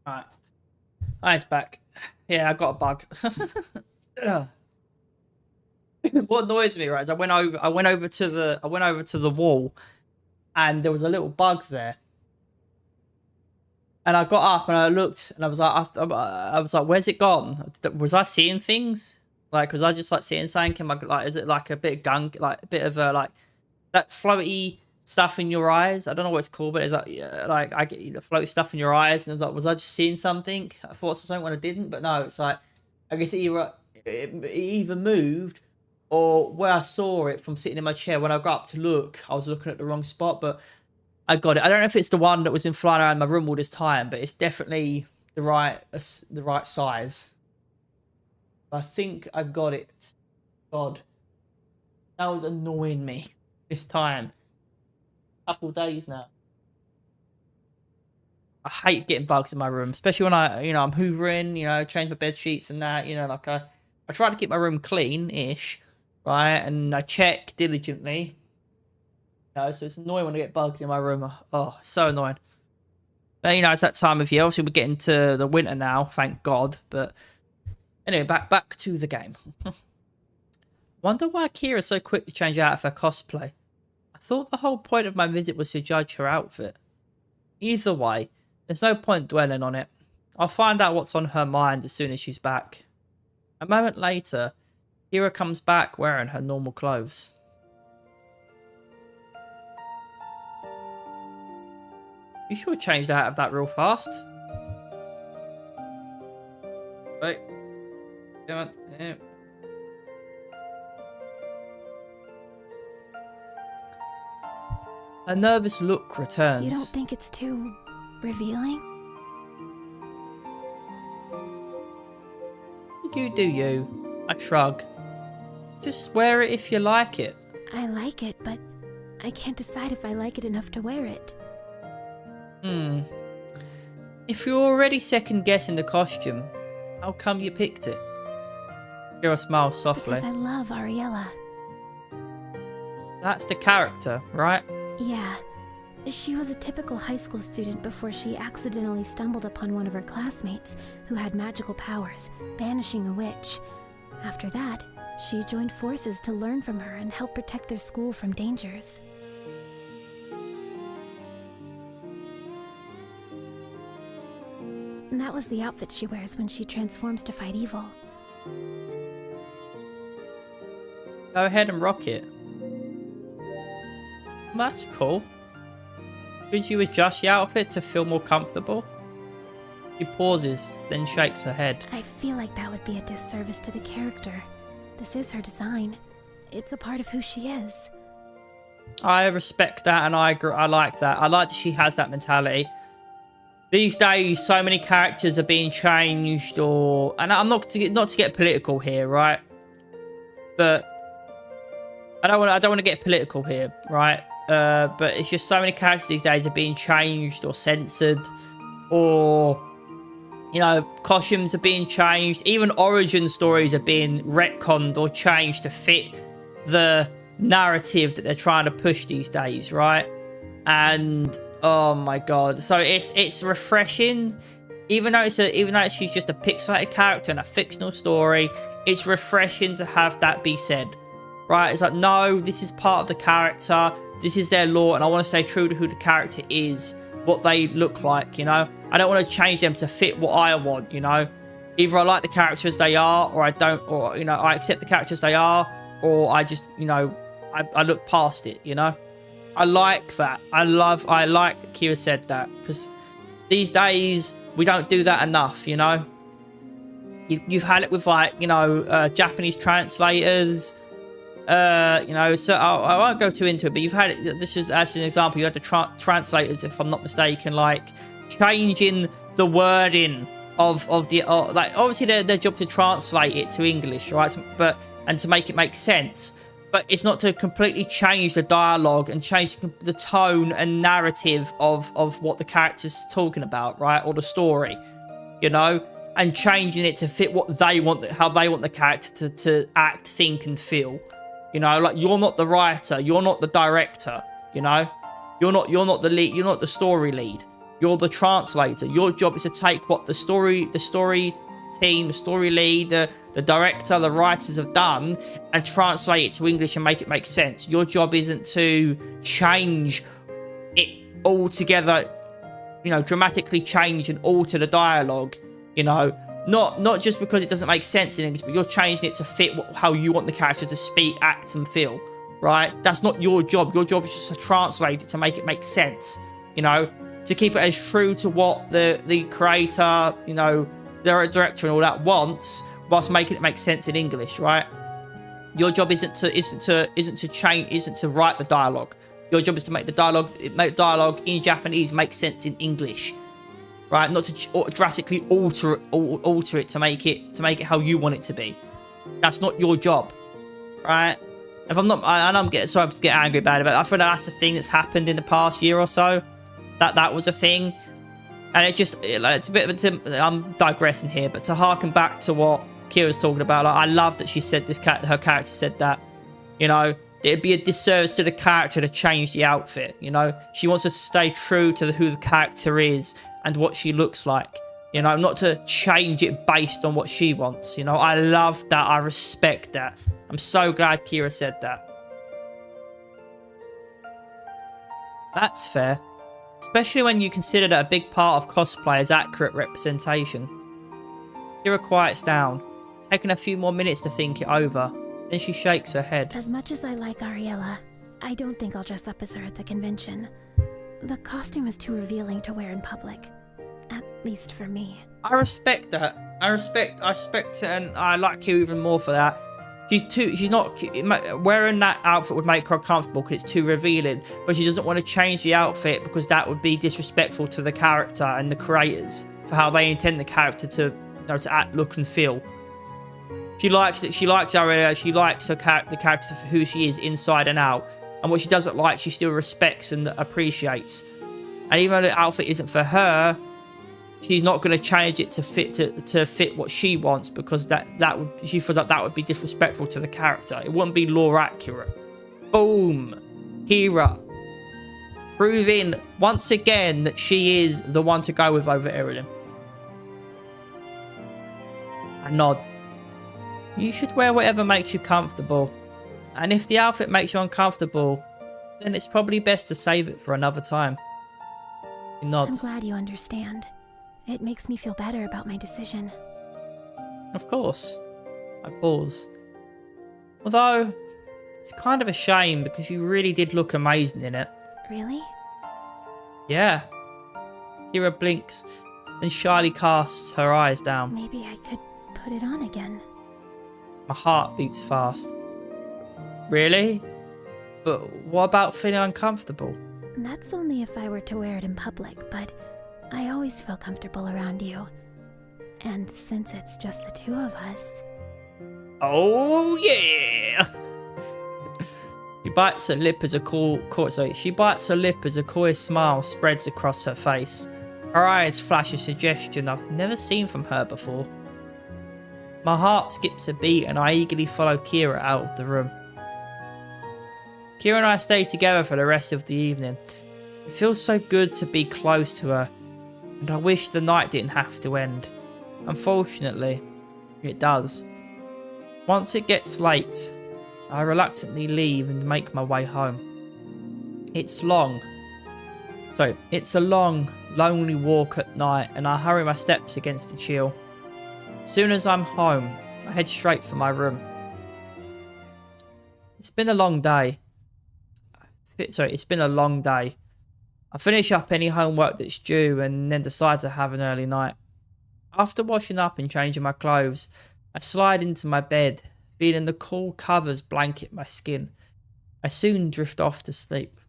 Alright. It's back. Yeah, I got a bug. What annoys me, right, is I went over to the wall and there was a little bug there. And I got up and I looked and I was like, where's it gone? Was I seeing things? Like, was I just like seeing something in my, like, is it like a bit of gunk, like a bit of like that floaty stuff in your eyes? I don't know what it's called, but it's like I get the floaty stuff in your eyes, and I was like, was I just seeing something? I thought it was something when I didn't, but no, it's like I guess it either moved or where I saw it from sitting in my chair. When I got up to look, I was looking at the wrong spot, but I got it. I don't know if it's the one that was been flying around my room all this time, but it's definitely the right size. I think I got it. God, that was annoying me this time. Couple days now. I hate getting bugs in my room, especially when I'm hoovering, change my bed sheets and that, like I try to keep my room clean-ish, right? And I check diligently. So it's annoying when I get bugs in my room. Oh, so annoying. But, it's that time of year. Obviously, we're getting to the winter now, thank God. But anyway, back to the game. Wonder why Kira's so quick to change out of her cosplay. I thought the whole point of my visit was to judge her outfit. Either way, there's no point dwelling on it. I'll find out what's on her mind as soon as she's back. A moment later, Kira comes back wearing her normal clothes. You sure changed out of that real fast? Right. Come on. Yeah. A nervous look returns. You don't think it's too revealing? You do you. I shrug. Just wear it if you like it. I like it, but I can't decide if I like it enough to wear it. If you're already second guessing the costume, how come you picked it? Kira smiles softly. Because I love Ariella. That's the character, right? Yeah. She was a typical high school student before she accidentally stumbled upon one of her classmates who had magical powers, banishing a witch. After that, she joined forces to learn from her and help protect their school from dangers. And that was the outfit she wears when she transforms to fight evil. Go ahead and rock it. That's cool. Could you adjust the outfit to feel more comfortable? She pauses, then shakes her head. I feel like that would be a disservice to the character. This is her design. It's a part of who she is. I respect that and I agree. I like that. I like that she has that mentality. These days, so many characters are being changed, and I'm not to get political here, right? But I don't want to get political here, right? But it's just so many characters these days are being changed or censored, or costumes are being changed. Even origin stories are being retconned or changed to fit the narrative that they're trying to push these days, right? And oh my god, so it's refreshing, even though she's just a pixelated character in a fictional story. It's refreshing to have that be said, right? It's like, no, this is part of the character, this is their lore, and I want to stay true to who the character is, what they look like. I don't want to change them to fit what I want. Either I like the character as they are, or I don't, or I accept the character as they are, or I just I look past it. I like that. I like that Kira said that, because these days we don't do that enough. You've had it with Japanese translators. So I won't go too into it, but you've had it. This is as an example. You had the translators, if I'm not mistaken, changing the wording of the obviously their job to translate it to English, right? And to make it make sense. But it's not to completely change the dialogue and change the tone and narrative of what the character's talking about, right? Or the story, and changing it to fit what they want, how they want the character to act, think, and feel. You're not the writer, you're not the director, you're not the lead, you're not the story lead. You're the translator. Your job is to take what the story team, the story lead, the director, the writers have done, and translate it to English and make it make sense. Your job isn't to change it altogether, dramatically change and alter the dialogue, not just because it doesn't make sense in English, but you're changing it to fit how you want the character to speak, act, and feel, right? That's not your job. Your job is just to translate it to make it make sense, to keep it as true to what the creator, the director and all that wants, whilst making it make sense in English, right? Your job isn't to write the dialogue. Your job is to make dialogue in Japanese make sense in English, right? Not to drastically alter it to make it how you want it to be. That's not your job, right? If I'm not, I'm getting sorry to get angry about it, but I feel like that's the thing that's happened in the past year or so. That was a thing. And it's a bit of I'm digressing here, but to harken back to what Kira's talking about, like, I love that she said her character said that, you know, it'd be a disservice to the character to change the outfit, you know. She wants us to stay true to who the character is and what she looks like, you know, not to change it based on what she wants, you know. I love that. I respect that. I'm so glad Kira said that. That's fair. Especially when you consider that a big part of cosplay is accurate representation. Kira quiets down, taking a few more minutes to think it over. Then she shakes her head. As much as I like Ariella, I don't think I'll dress up as her at the convention. The costume is too revealing to wear in public. At least for me. I respect that. I respect it, and I like Kira even more for that. She's not, wearing that outfit would make her uncomfortable because it's too revealing, but she doesn't want to change the outfit because that would be disrespectful to the character and the creators for how they intend the character to, you know, to act, look and feel. She likes it. She likes Ariella. She likes the character for who she is inside and out, and what she doesn't like she still respects and appreciates. And even though the outfit isn't for her, she's not going to change it to fit what she wants, because she feels like that would be disrespectful to the character. It wouldn't be lore accurate. Boom. Kira proving once again that she is the one to go with over Erilyn. I nod. You should wear whatever makes you comfortable, and if the outfit makes you uncomfortable, then it's probably best to save it for another time. He nods. I'm glad you understand. It makes me feel better about my decision. Of course. I pause. Although, it's kind of a shame because you really did look amazing in it. Really? Yeah. Kira blinks, then shyly casts her eyes down. Maybe I could put it on again. My heart beats fast. Really? But what about feeling uncomfortable? That's only if I were to wear it in public, but I always feel comfortable around you. And since it's just the two of us... Oh yeah! She bites her lip as a coy smile spreads across her face. Her eyes flash a suggestion I've never seen from her before. My heart skips a beat and I eagerly follow Kira out of the room. Kira and I stay together for the rest of the evening. It feels so good to be close to her, and I wish the night didn't have to end. Unfortunately, it does. Once it gets late, I reluctantly leave and make my way home. It's a long, lonely walk at night, and I hurry my steps against the chill. As soon as I'm home, I head straight for my room. It's been a long day. I finish up any homework that's due and then decide to have an early night. After washing up and changing my clothes, I slide into my bed, feeling the cool covers blanket my skin. I soon drift off to sleep.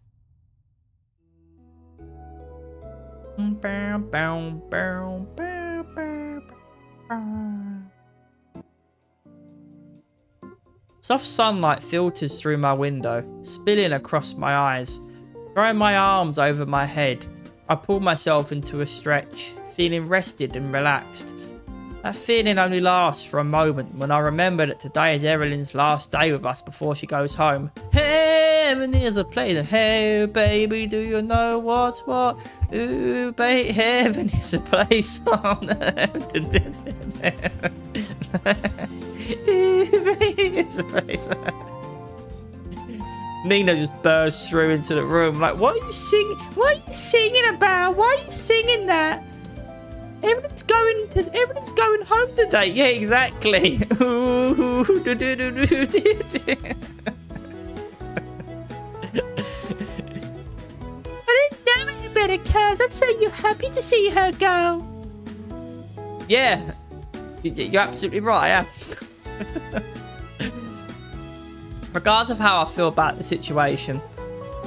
Soft sunlight filters through my window, spilling across my eyes. Throwing my arms over my head, I pull myself into a stretch, feeling rested and relaxed. That feeling only lasts for a moment when I remember that today is Erilyn's last day with us before she goes home. Heaven is a place. Hey baby, do you know what's what? Ooh, baby, heaven is a place on earth. Ooh, baby, it's a place. Nina just bursts through into the room like, what are you singing? What are you singing about? Why are you singing that? Everyone's going home today. Yeah, exactly. I didn't know any better, cuz I'd say you're happy to see her go. Yeah, you're absolutely right, yeah. Regardless of how I feel about the situation,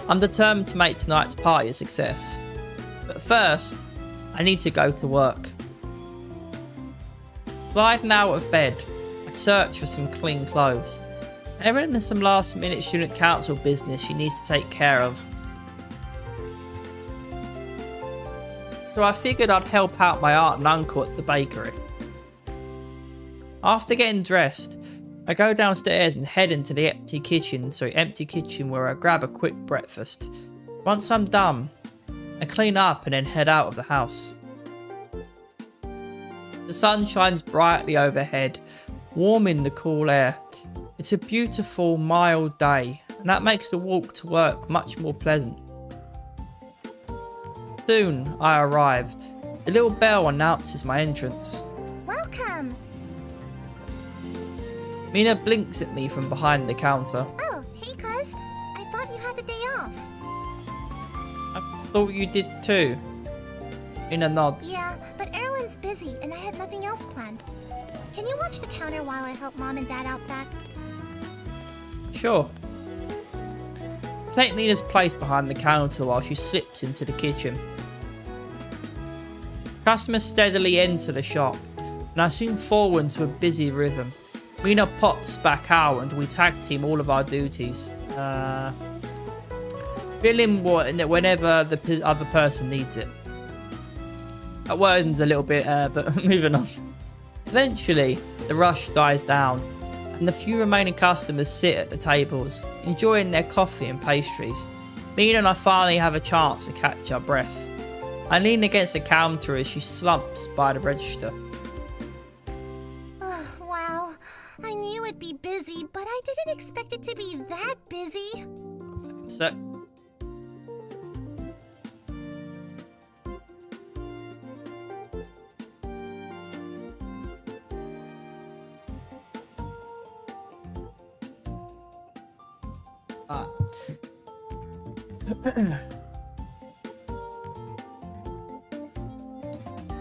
I'm determined to make tonight's party a success. But first, I need to go to work. Gliding out of bed, I search for some clean clothes. Erin has some last minute student council business she needs to take care of. so I figured I'd help out my aunt and uncle at the bakery. After getting dressed, I go downstairs and head into the empty kitchen where I grab a quick breakfast. Once I'm done, I clean up and then head out of the house. The sun shines brightly overhead, warming the cool air. It's a beautiful, mild day, and that makes the walk to work much more pleasant. Soon, I arrive. The little bell announces my entrance. Welcome! Mina blinks at me from behind the counter. Oh, hey cuz. I thought you had the day off. I thought you did too. Mina nods. Yeah, but Erlen's busy and I had nothing else planned. Can you watch the counter while I help Mom and Dad out back? Sure. Take Mina's place behind the counter while she slips into the kitchen. Customers steadily enter the shop, and I soon fall into a busy rhythm. Mina pops back out and we tag team all of our duties. Fill in whenever the other person needs it. That wording's a little bit, but moving on. Eventually, the rush dies down, and the few remaining customers sit at the tables, enjoying their coffee and pastries. Mina and I finally have a chance to catch our breath. I lean against the counter as she slumps by the register. Oh, wow. I knew it'd be busy, but I didn't expect it to be that busy. So,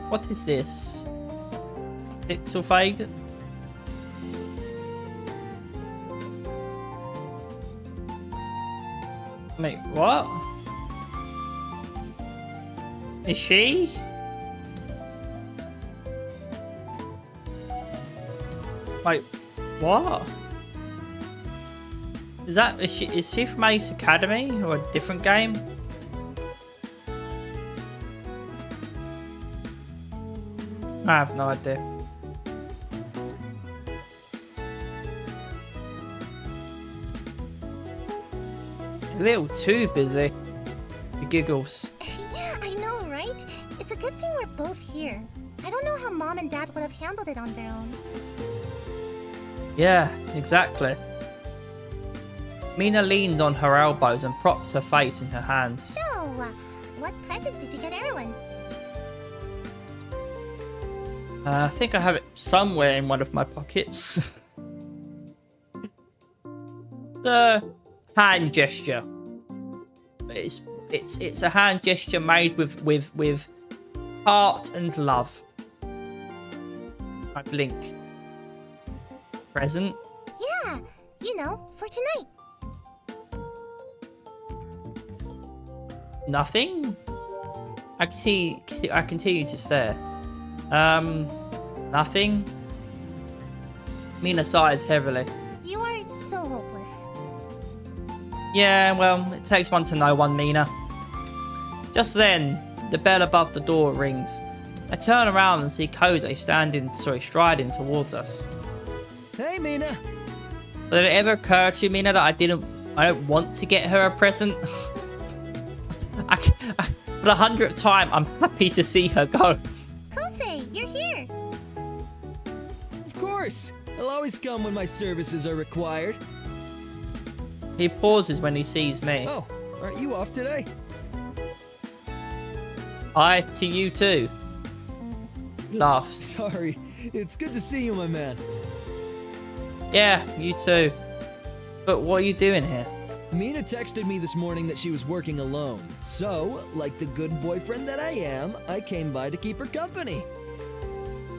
what is this? PixelFade? Wait, what? Is she? Wait, what? Is she from Ace Academy or a different game? I have no idea. A little too busy. The giggles. I know, right? It's a good thing we're both here. I don't know how Mom and Dad would have handled it on their own. Yeah, exactly. Mina leans on her elbows and props her face in her hands. So, what present did you get Erlen? I think I have it somewhere in one of my pockets. The hand gesture. It's a hand gesture made with heart and love. I blink. Present? Yeah, you know, for tonight. Nothing? I continue to stare. Nothing? Mina sighs heavily. You are so hopeless. Yeah, well, it takes one to know one, Mina. Just then, the bell above the door rings. I turn around and see Kose striding towards us. Hey, Mina. Did it ever occur to Mina that I don't want to get her a present? For the 100th time, I'm happy to see her go. Kose, you're here. Of course. I'll always come when my services are required. He pauses when he sees me. Oh, aren't you off today? Hi to you too. He laughs. Sorry. It's good to see you, my man. Yeah, you too. But what are you doing here? Mina texted me this morning that she was working alone. So, like the good boyfriend that I am, I came by to keep her company.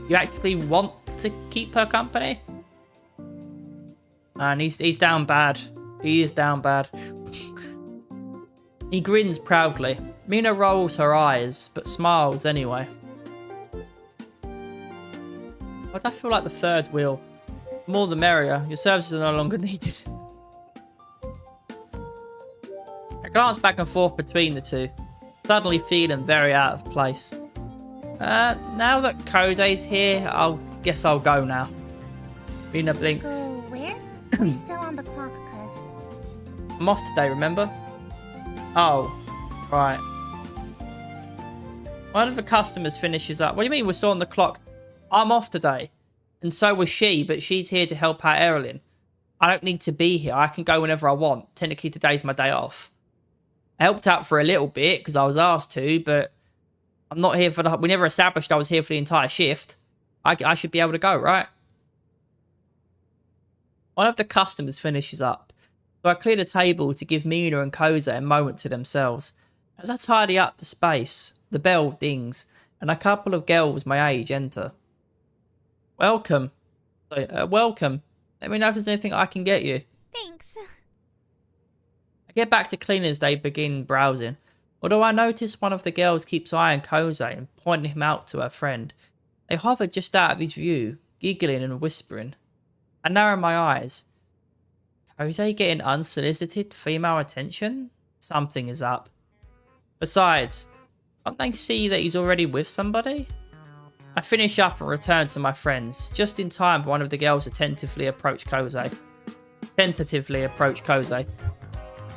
You actually want to keep her company? And he's down bad. He is down bad. He grins proudly. Mina rolls her eyes, but smiles anyway. Why do I feel like the third wheel? More the merrier. Your services are no longer needed. I glance back and forth between the two. suddenly feeling very out of place. Now that Kose's here, guess I'll go now. Mina blinks. Go where? We're still on the clock, cuz. I'm off today, remember? Oh, right. One of the customers finishes up. What do you mean we're still on the clock? I'm off today. And so was she, but she's here to help out Erilyn. I don't need to be here. I can go whenever I want. Technically, today's my day off. I helped out for a little bit because I was asked to, but I'm not here for the... We never established I was here for the entire shift. I should be able to go, right? One of the customers finishes up. So I clear the table to give Mina and Kose a moment to themselves. As I tidy up the space, the bell dings, and a couple of girls my age enter. Welcome. Welcome. Let me know if there's anything I can get you. Thanks. I get back to cleaning as they begin browsing. Although I notice one of the girls keeps eyeing Kose and pointing him out to her friend. They hover just out of his view, giggling and whispering. I narrow my eyes. Kose getting unsolicited female attention? Something is up. Besides, can't they see that he's already with somebody? I finish up and return to my friends, just in time for one of the girls to tentatively approach Kose.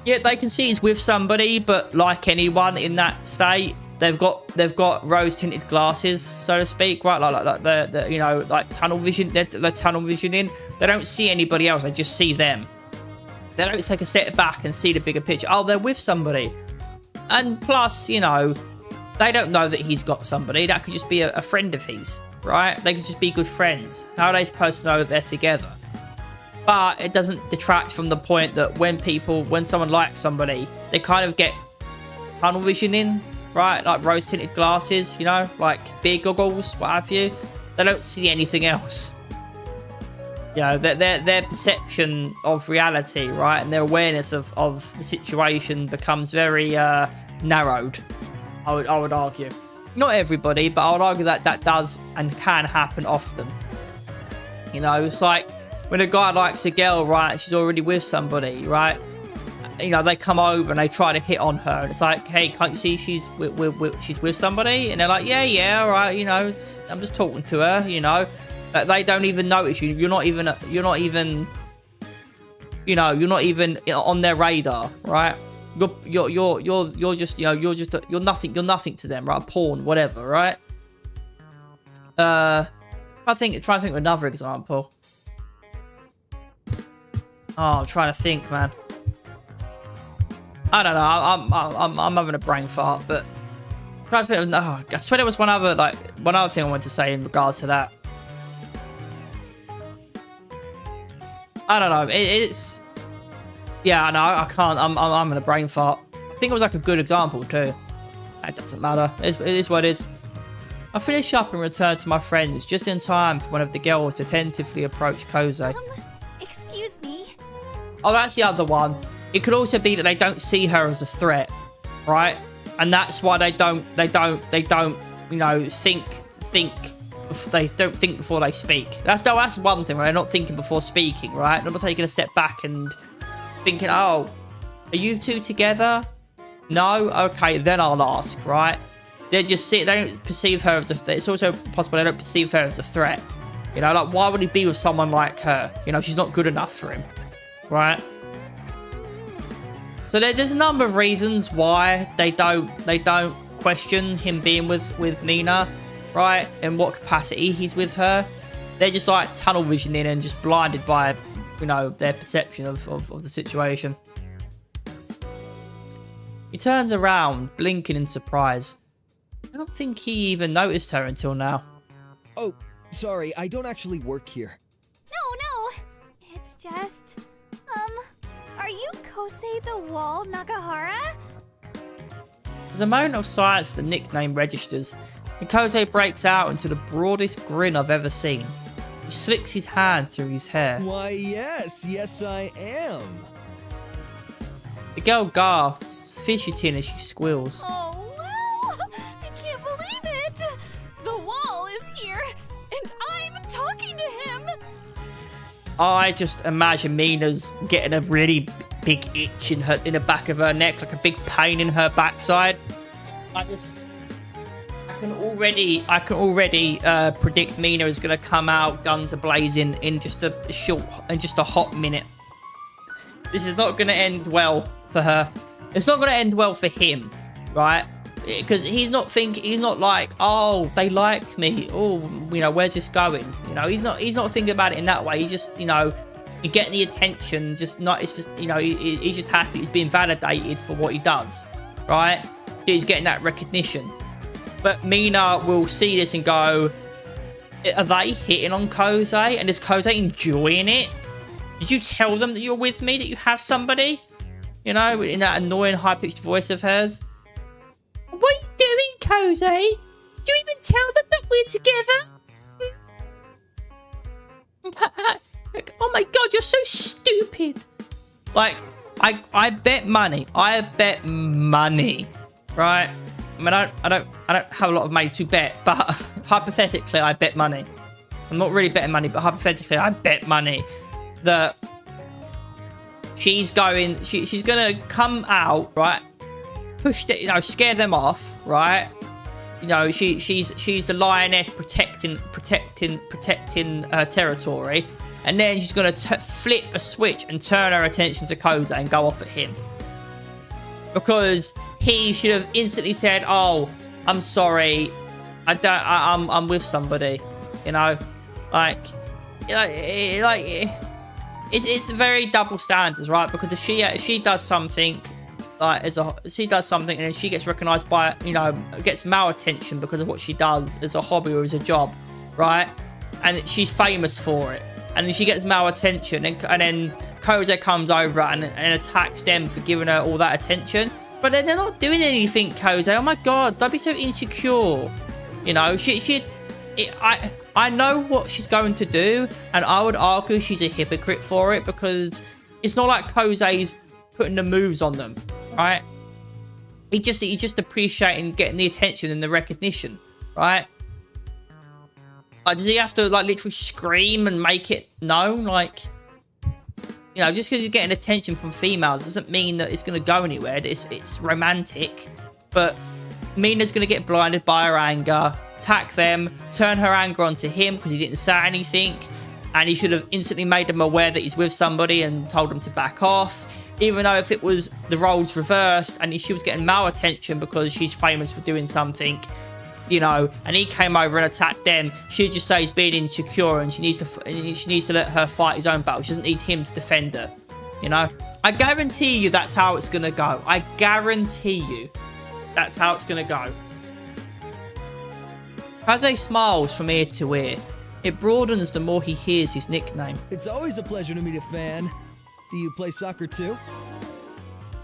Yeah, they can see he's with somebody, but like anyone in that state, they've got rose-tinted glasses, so to speak, right? Like the you know, like tunnel vision. They're tunnel visioning. They don't see anybody else. They just see them. They don't take a step back and see the bigger picture. Oh, they're with somebody, and plus, you know, they don't know that he's got somebody. That could just be a friend of his, right? They could just be good friends. How are they supposed to know that they're together? But it doesn't detract from the point that when someone likes somebody, they kind of get tunnel vision in, right? Like rose-tinted glasses, you know, like beer goggles, what have you. They don't see anything else. You know, their perception of reality, right, and their awareness of the situation becomes very narrowed. I would argue. Not everybody, but I would argue that does and can happen often. You know, it's like when a guy likes a girl, right, she's already with somebody, right? You know, they come over and they try to hit on her, and it's like, hey, can't you see she's with somebody? And they're like, yeah, all right, you know, I'm just talking to her, you know. They don't even notice you. You're not even on their radar, right? You're just, you know, you're nothing to them, right? Porn, whatever, right? Try to think of another example. Oh, I'm trying to think, man. I don't know. I'm having a brain fart, but try to think of, I swear there was one other thing I wanted to say in regards to that. I don't know. It's yeah, no, I can't. I'm in a brain fart. I think it was like a good example too. It doesn't matter. It is what it is. I finish up and return to my friends just in time for one of the girls to tentatively approach Kose. Excuse me. Oh, that's the other one. It could also be that they don't see her as a threat, right? And that's why they don't, you know, think. They don't think before they speak. That's one thing, right? They're not thinking before speaking, right? They're not taking a step back and thinking, oh, are you two together? No? Okay, then I'll ask, right? They don't perceive her as a threat. It's also possible they don't perceive her as a threat. You know, like, why would he be with someone like her? You know, she's not good enough for him, right? So there's a number of reasons why they don't question him being with Nina, right? In what capacity he's with her. They're just like tunnel visioning and just blinded by, you know, their perception of the situation. He turns around, blinking in surprise. I don't think he even noticed her until now. Oh, sorry, I don't actually work here. No. It's just... Are you Kosei the Wall Nakahara? There's a moment of silence. The nickname registers, and Kose breaks out into the broadest grin I've ever seen. He slicks his hand through his hair. Why, yes, I am. The girl gasps, fidgeting as she squeals. Oh, wow! I can't believe it! The Wall is here, and I'm talking to him! I just imagine Mina's getting a really big itch in the back of her neck, like a big pain in her backside. I can already predict Mina is gonna come out guns a-blazing in just a hot minute. This is not gonna end well for her. It's not gonna end well for him, right? Because he's not like, oh, they like me. Oh, you know, where's this going? You know, he's not thinking about it in that way. He's just, you know, getting the attention. It's just, you know, he's just happy he's being validated for what he does, right? He's getting that recognition. But Mina will see this and go, are they hitting on Kose? And is Kose enjoying it? Did you tell them that you're with me, that you have somebody? You know, in that annoying high-pitched voice of hers. What are you doing, Kose? Do you even tell them that we're together? Oh my god, you're so stupid. Like, I bet money. Right? I mean, I don't have a lot of money to bet, but hypothetically, I bet money. I'm not really betting money, but hypothetically, I bet money that she's gonna come out, right? Push it, you know, scare them off, right? You know, she's the lioness protecting her territory, and then she's gonna flip a switch and turn her attention to Kose and go off at him. Because he should have instantly said, "Oh, I'm sorry, I'm with somebody," you know, like it's very double standards, right? Because if she does something, like she does something and then she gets recognized by, you know, gets mal-attention because of what she does as a hobby or as a job, right? And she's famous for it, and then she gets mal-attention, and then Kose comes over and attacks them for giving her all that attention. But then they're not doing anything, Kose. Oh my god, don't be so insecure. You know, I know what she's going to do, and I would argue she's a hypocrite for it, because it's not like Kose's putting the moves on them, right? He's just appreciating getting the attention and the recognition, right? Like, does he have to, like, literally scream and make it known? Like, you know, just because you're getting attention from females doesn't mean that it's going to go anywhere. It's romantic, but Mina's going to get blinded by her anger, attack them, turn her anger onto him because he didn't say anything, and he should have instantly made them aware that he's with somebody and told them to back off. Even though if it was the roles reversed and she was getting mal-attention because she's famous for doing something, you know, and he came over and attacked them, she'd just say he's being insecure and she needs to let her fight his own battle. She doesn't need him to defend her, you know. I guarantee you that's how it's gonna go. I guarantee you that's how it's gonna go. Kose smiles from ear to ear. It broadens the more he hears his nickname. It's always a pleasure to meet a fan. Do you play soccer too?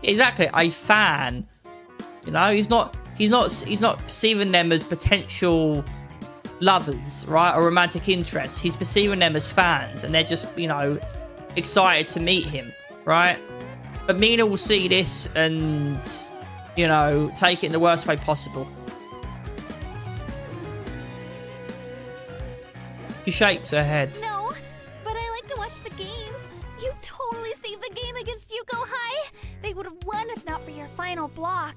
Exactly, a fan. You know, he's not perceiving them as potential lovers, right, or romantic interests. He's perceiving them as fans, and they're just, you know, excited to meet him, right? But Mina will see this and, you know, take it in the worst way possible. She shakes her head. No, but I like to watch the games. You totally saved the game against Yuko High. They would have won if not for your final block.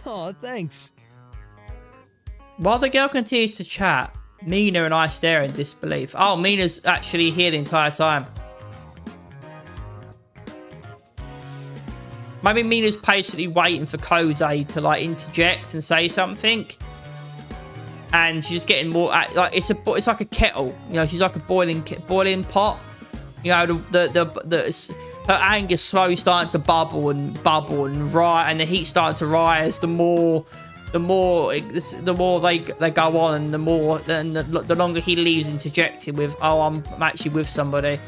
Aw, thanks. While the girl continues to chat, Mina and I stare in disbelief. Oh, Mina's actually here the entire time. Maybe Mina's patiently waiting for Kose to, like, interject and say something. And she's just getting more, like, it's like a kettle. You know, she's like a boiling pot. You know, her anger's slowly starting to bubble and rise, and the heat's starting to rise. The more they go on, and the longer he leaves interjecting with, "Oh, I'm actually with somebody.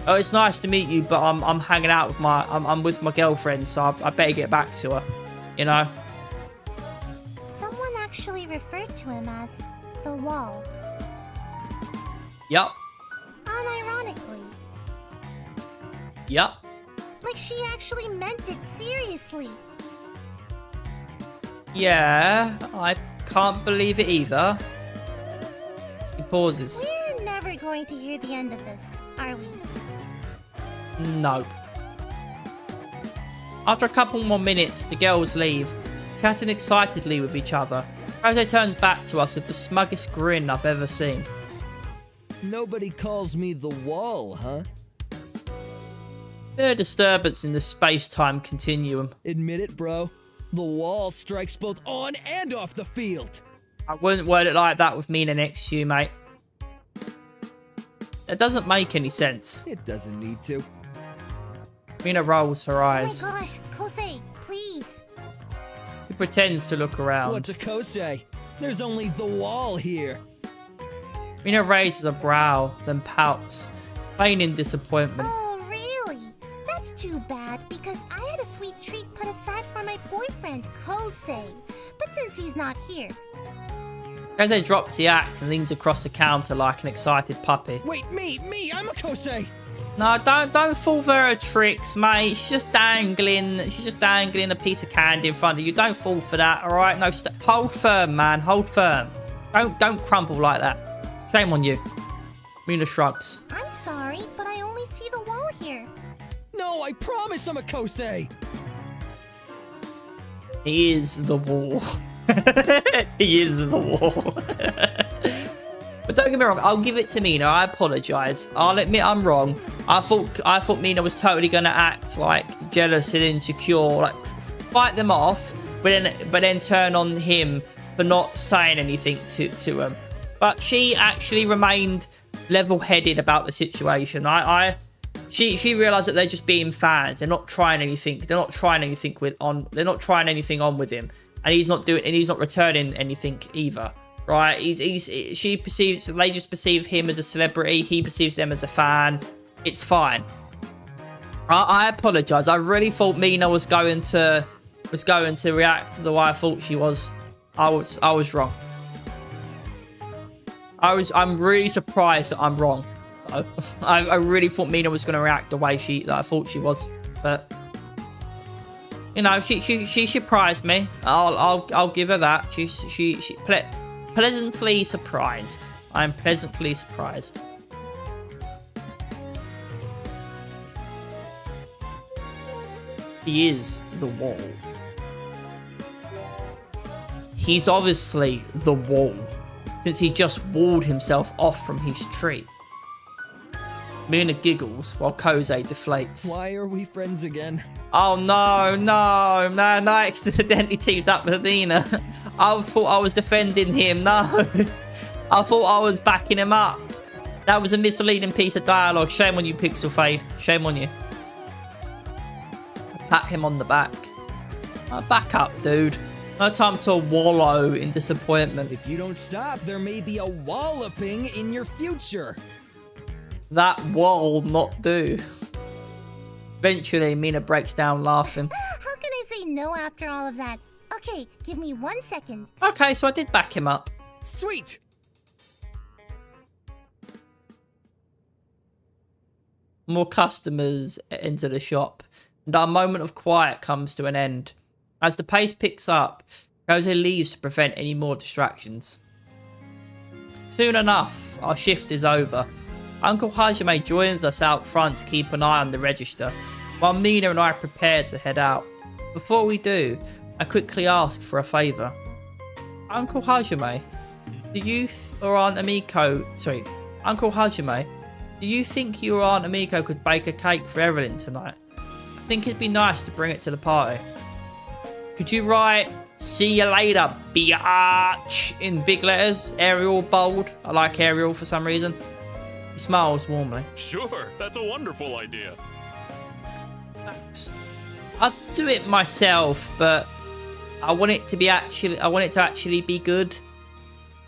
Oh, it's nice to meet you, but I'm hanging out with I'm with my girlfriend, so I better get back to her." You know. Someone actually referred to him as the Wall. Yup. Unironically. Yup. Like she actually meant it seriously. Yeah, I can't believe it either. He pauses. We're never going to hear the end of this, are we? Nope. After a couple more minutes, the girls leave, chatting excitedly with each other. Jose turns back to us with the smuggest grin I've ever seen. Nobody calls me the Wall, huh? A disturbance in the space-time continuum. Admit it, bro. The Wall strikes both on and off the field. I wouldn't word it like that with Mina next to you, mate. It doesn't make any sense. It doesn't need to. Mina rolls her Oh my eyes. gosh, Kosei, please. He pretends to look around. What's a Kosei? There's only the Wall here. Mina raises a brow, then pouts, feigning disappointment. Oh, really? That's too bad, because I had a sweet treat put aside for my boyfriend, Kosei. But since he's not here... Jose drops the axe and leans across the counter like an excited puppy. Wait, me, I'm a Kosei. No, don't fall for her tricks, mate. She's just dangling a piece of candy in front of you. Don't fall for that, all right? No, hold firm, man. Hold firm. Don't crumple like that. Shame on you. Mina shrugs. I'm sorry, but I only see the wall here. No, I promise I'm a Kosei. He is the wall. He is the wall. But don't get me wrong, I'll give it to Mina. I apologise. I'll admit I'm wrong. I thought Mina was totally gonna act like jealous and insecure, like fight them off, but then turn on him for not saying anything to him. But she actually remained level-headed about the situation. She realised that they're just being fans. They're not trying anything. They're not trying anything on with him, and he's not returning anything either. Right? They just perceive him as a celebrity. He perceives them as a fan. It's fine. I apologise. I really thought Mina was going to react the way I thought she was. I was wrong. I'm really surprised that I'm wrong. I really thought Mina was going to react the way that I thought she was, but you know, she surprised me. I'll give her that. She pleasantly surprised. I'm pleasantly surprised. He is the wall. He's obviously the wall, since he just walled himself off from his tree. Mina giggles while Kosei deflates. Why are we friends again? Oh no, I accidentally teamed up with Mina. I thought I was defending him, no. I thought I was backing him up. That was a misleading piece of dialogue. Shame on you, PixelFade. Shame on you. Pat him on the back. Back up, dude. No time to wallow in disappointment. If you don't stop, there may be a walloping in your future. That will not do. Eventually, Mina breaks down laughing. How can I say no after all of that? Okay, give me 1 second. Okay, so I did back him up. Sweet! More customers enter the shop, and our moment of quiet comes to an end. As the pace picks up, Jose leaves to prevent any more distractions. Soon enough, our shift is over. Uncle Hajime joins us out front to keep an eye on the register, while Mina and I prepare to head out. Before we do, I quickly ask for a favour. Uncle Hajime, Uncle Hajime, do you think you or Aunt Amiko could bake a cake for Evelyn tonight? I think it'd be nice to bring it to the party. Could you write, "See you later, biatch," in big letters? Arial bold. I like Arial for some reason. He smiles warmly. Sure, that's a wonderful idea. Thanks. I'd do it myself, but I want it to actually be good.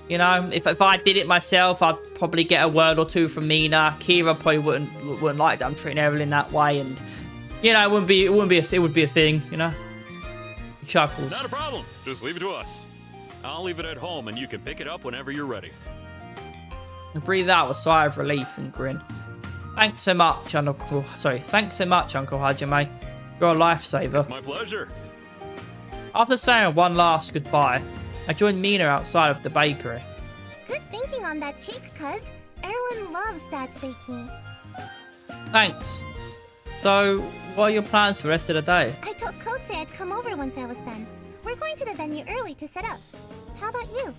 You know, if I did it myself, I'd probably get a word or two from Mina. Kira probably wouldn't like that I'm treating Evelyn that way, and you know, it would be a thing. You know, he chuckles. Not a problem. Just leave it to us. I'll leave it at home, and you can pick it up whenever you're ready. And breathe out a sigh of relief and grin. Thanks so much, Uncle Hajime. You're a lifesaver. It's my pleasure. After saying one last goodbye, I joined Mina outside of the bakery. Good thinking on that cake, cuz. Erlen loves Dad's baking. Thanks. So, what are your plans for the rest of the day? I told Kosei I'd come over once I was done. We're going to the venue early to set up. How about you?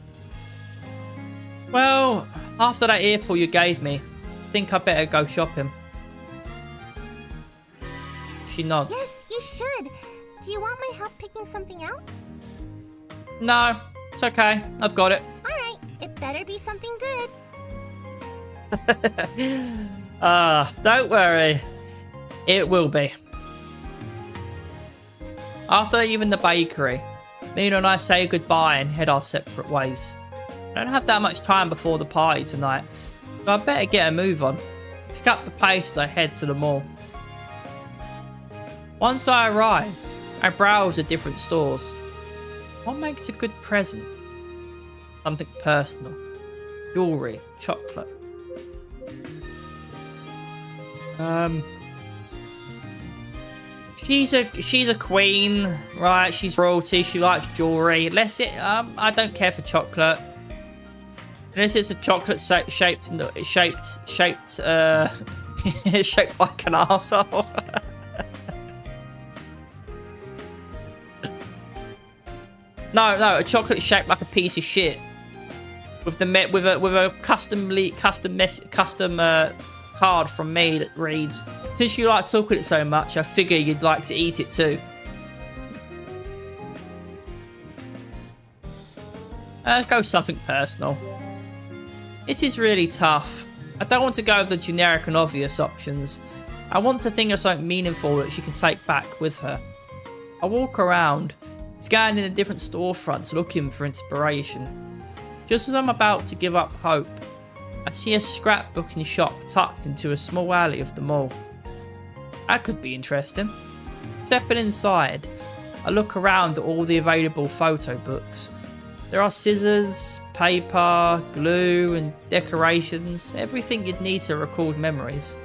Well, after that earful you gave me, I think I better go shopping. She nods. Yes, you should. Do you want my help picking something out? No, it's okay. I've got it. Alright, it better be something good. Don't worry. It will be. After leaving the bakery, Mina and I say goodbye and head our separate ways. I don't have that much time before the party tonight, so I better get a move on. Pick up the pace as I head to the mall. Once I arrive, I browse the different stores. What makes a good present? Something personal. Jewelry, chocolate. She's a queen, right? She's royalty. She likes jewelry. I don't care for chocolate. Unless it's a chocolate shaped shaped like an arsehole. No, a chocolate shaped like a piece of shit. With a custom card from me that reads, "Since you like chocolate so much, I figure you'd like to eat it too." Let's go something personal. This is really tough. I don't want to go with the generic and obvious options. I want to think of something meaningful that she can take back with her. I walk around, scanning the different storefronts looking for inspiration. Just as I'm about to give up hope, I see a scrapbooking shop tucked into a small alley of the mall. That could be interesting. Stepping inside, I look around at all the available photo books. There are scissors, paper, glue and decorations, everything you'd need to record memories.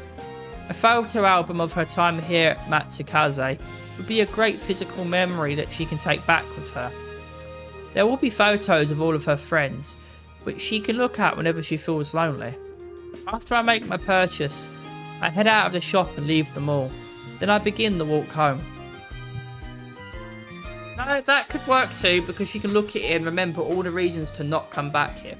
A photo album of her time here at Matsukaze would be a great physical memory that she can take back with her. There will be photos of all of her friends, which she can look at whenever she feels lonely. After I make my purchase, I head out of the shop and leave the mall. Then I begin the walk home. No, that could work too, because she can look at it and remember all the reasons to not come back here.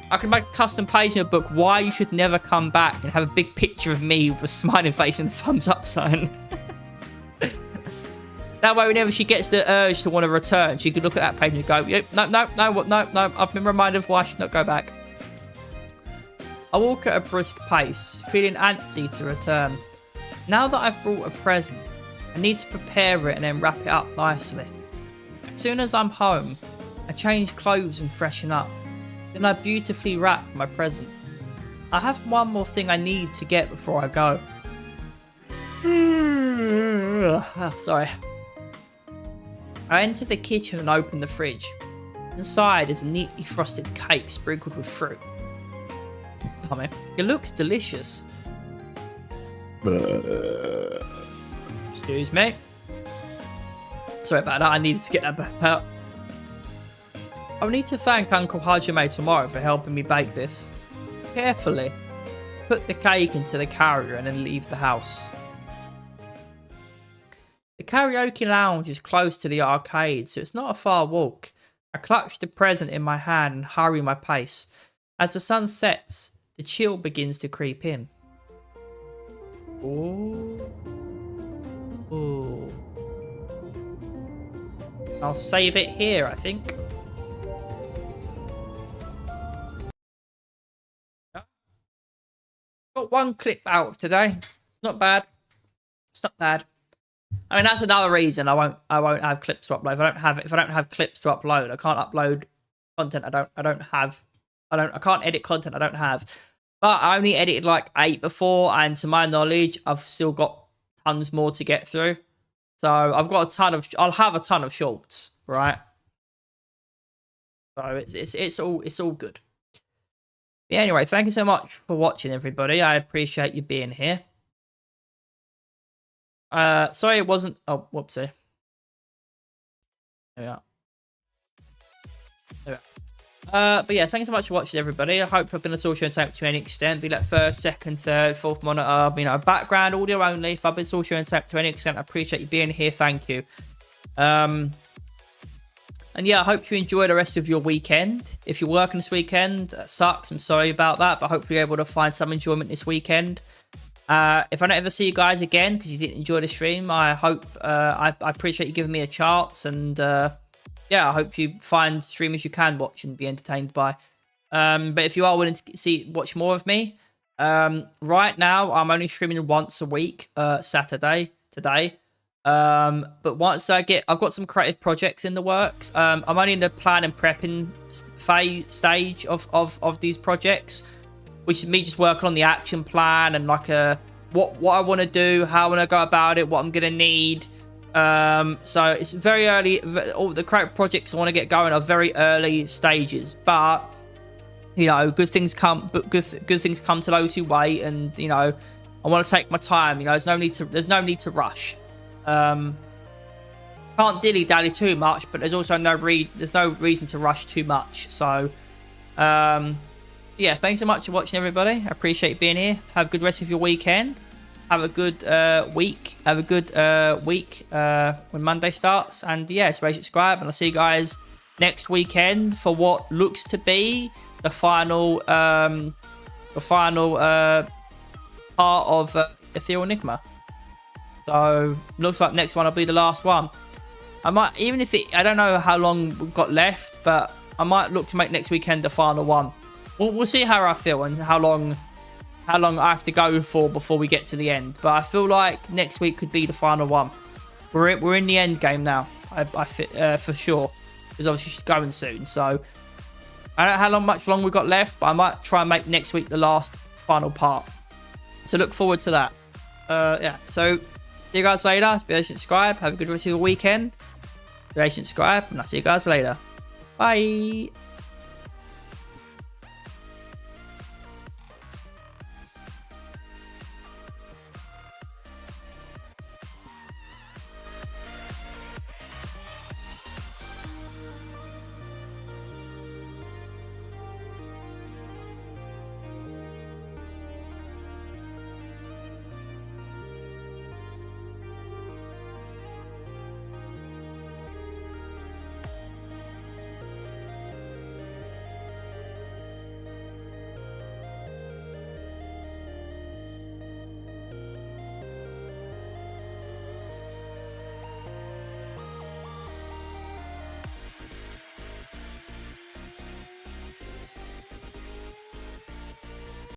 I can make a custom page in a book why you should never come back and have a big picture of me with a smiling face and a thumbs up sign. That way, whenever she gets the urge to want to return, she could look at that page and go, yep, no, I've been reminded of why I should not go back. I walk at a brisk pace, feeling antsy to return. Now that I've brought a present, I need to prepare it and then wrap it up nicely. As soon as I'm home, I change clothes and freshen up. Then I beautifully wrap my present. I have one more thing I need to get before I go. Sorry. I enter the kitchen and open the fridge. Inside is a neatly frosted cake sprinkled with fruit. It looks delicious. Excuse me. Sorry about that, I needed to get that back out. I'll need to thank Uncle Hajime tomorrow for helping me bake this. Carefully, put the cake into the carrier and then leave the house. The karaoke lounge is close to the arcade, so it's not a far walk. I clutch the present in my hand and hurry my pace. As the sun sets, the chill begins to creep in. Ooh. Ooh. I'll save it here, I think. Got one clip out of today. Not bad. It's not bad. I mean, that's another reason I won't have clips to upload. If I don't have clips to upload, I can't upload content I can't edit content I don't have. But I only edited like 8 before, and to my knowledge, I've still got tons more to get through. So I'll have a ton of shorts, right? So it's all good. Yeah, anyway, thank you so much for watching, everybody. I appreciate you being here. Sorry it wasn't... Oh, whoopsie. There we are. There we But yeah, thanks so much for watching, everybody. I hope I've been a social entertainment to any extent. Be like first, second, third, fourth monitor, you know, background audio only. If I've been social entertainment to any extent, I appreciate you being here. Thank you. And yeah, I hope you enjoy the rest of your weekend. If you're working this weekend, that sucks. I'm sorry about that, but hopefully you're able to find some enjoyment this weekend. If I don't ever see you guys again because you didn't enjoy the stream, I hope I appreciate you giving me a chance, and yeah, I hope you find streamers you can watch and be entertained by. But if you are willing to watch more of me, right now I'm only streaming once a week, Saturday today. But once I've got some creative projects in the works. I'm only in the plan and prepping stage of these projects, which is me just working on the action plan and like what I want to do, how I want to go about it, what I'm gonna need. So it's very early. All the creative projects I want to get going are very early stages, but you know, good things come to those who wait, and you know, I want to take my time. You know, there's no need to rush. Can't dilly-dally too much, but there's also no reason to rush too much. So yeah, thanks so much for watching, everybody. I appreciate you being here. Have a good rest of your weekend. Have a good week. Have a good week when Monday starts. And yeah, subscribe, and I'll see you guys next weekend for what looks to be the final part of Ethereal Enigma. So looks like next one will be the last one. I might, even if I don't know how long we've got left, but I might look to make next weekend the final one. We'll see how I feel and how long I have to go for before we get to the end. But I feel like next week could be the final one. We're in the end game now. For sure, because obviously she's going soon. So I don't know how much longer we've got left, but I might try and make next week the last final part. So look forward to that. Yeah. So see you guys later. Be patient, subscribe. Have a good rest of your weekend. Be patient, subscribe, and I'll see you guys later. Bye.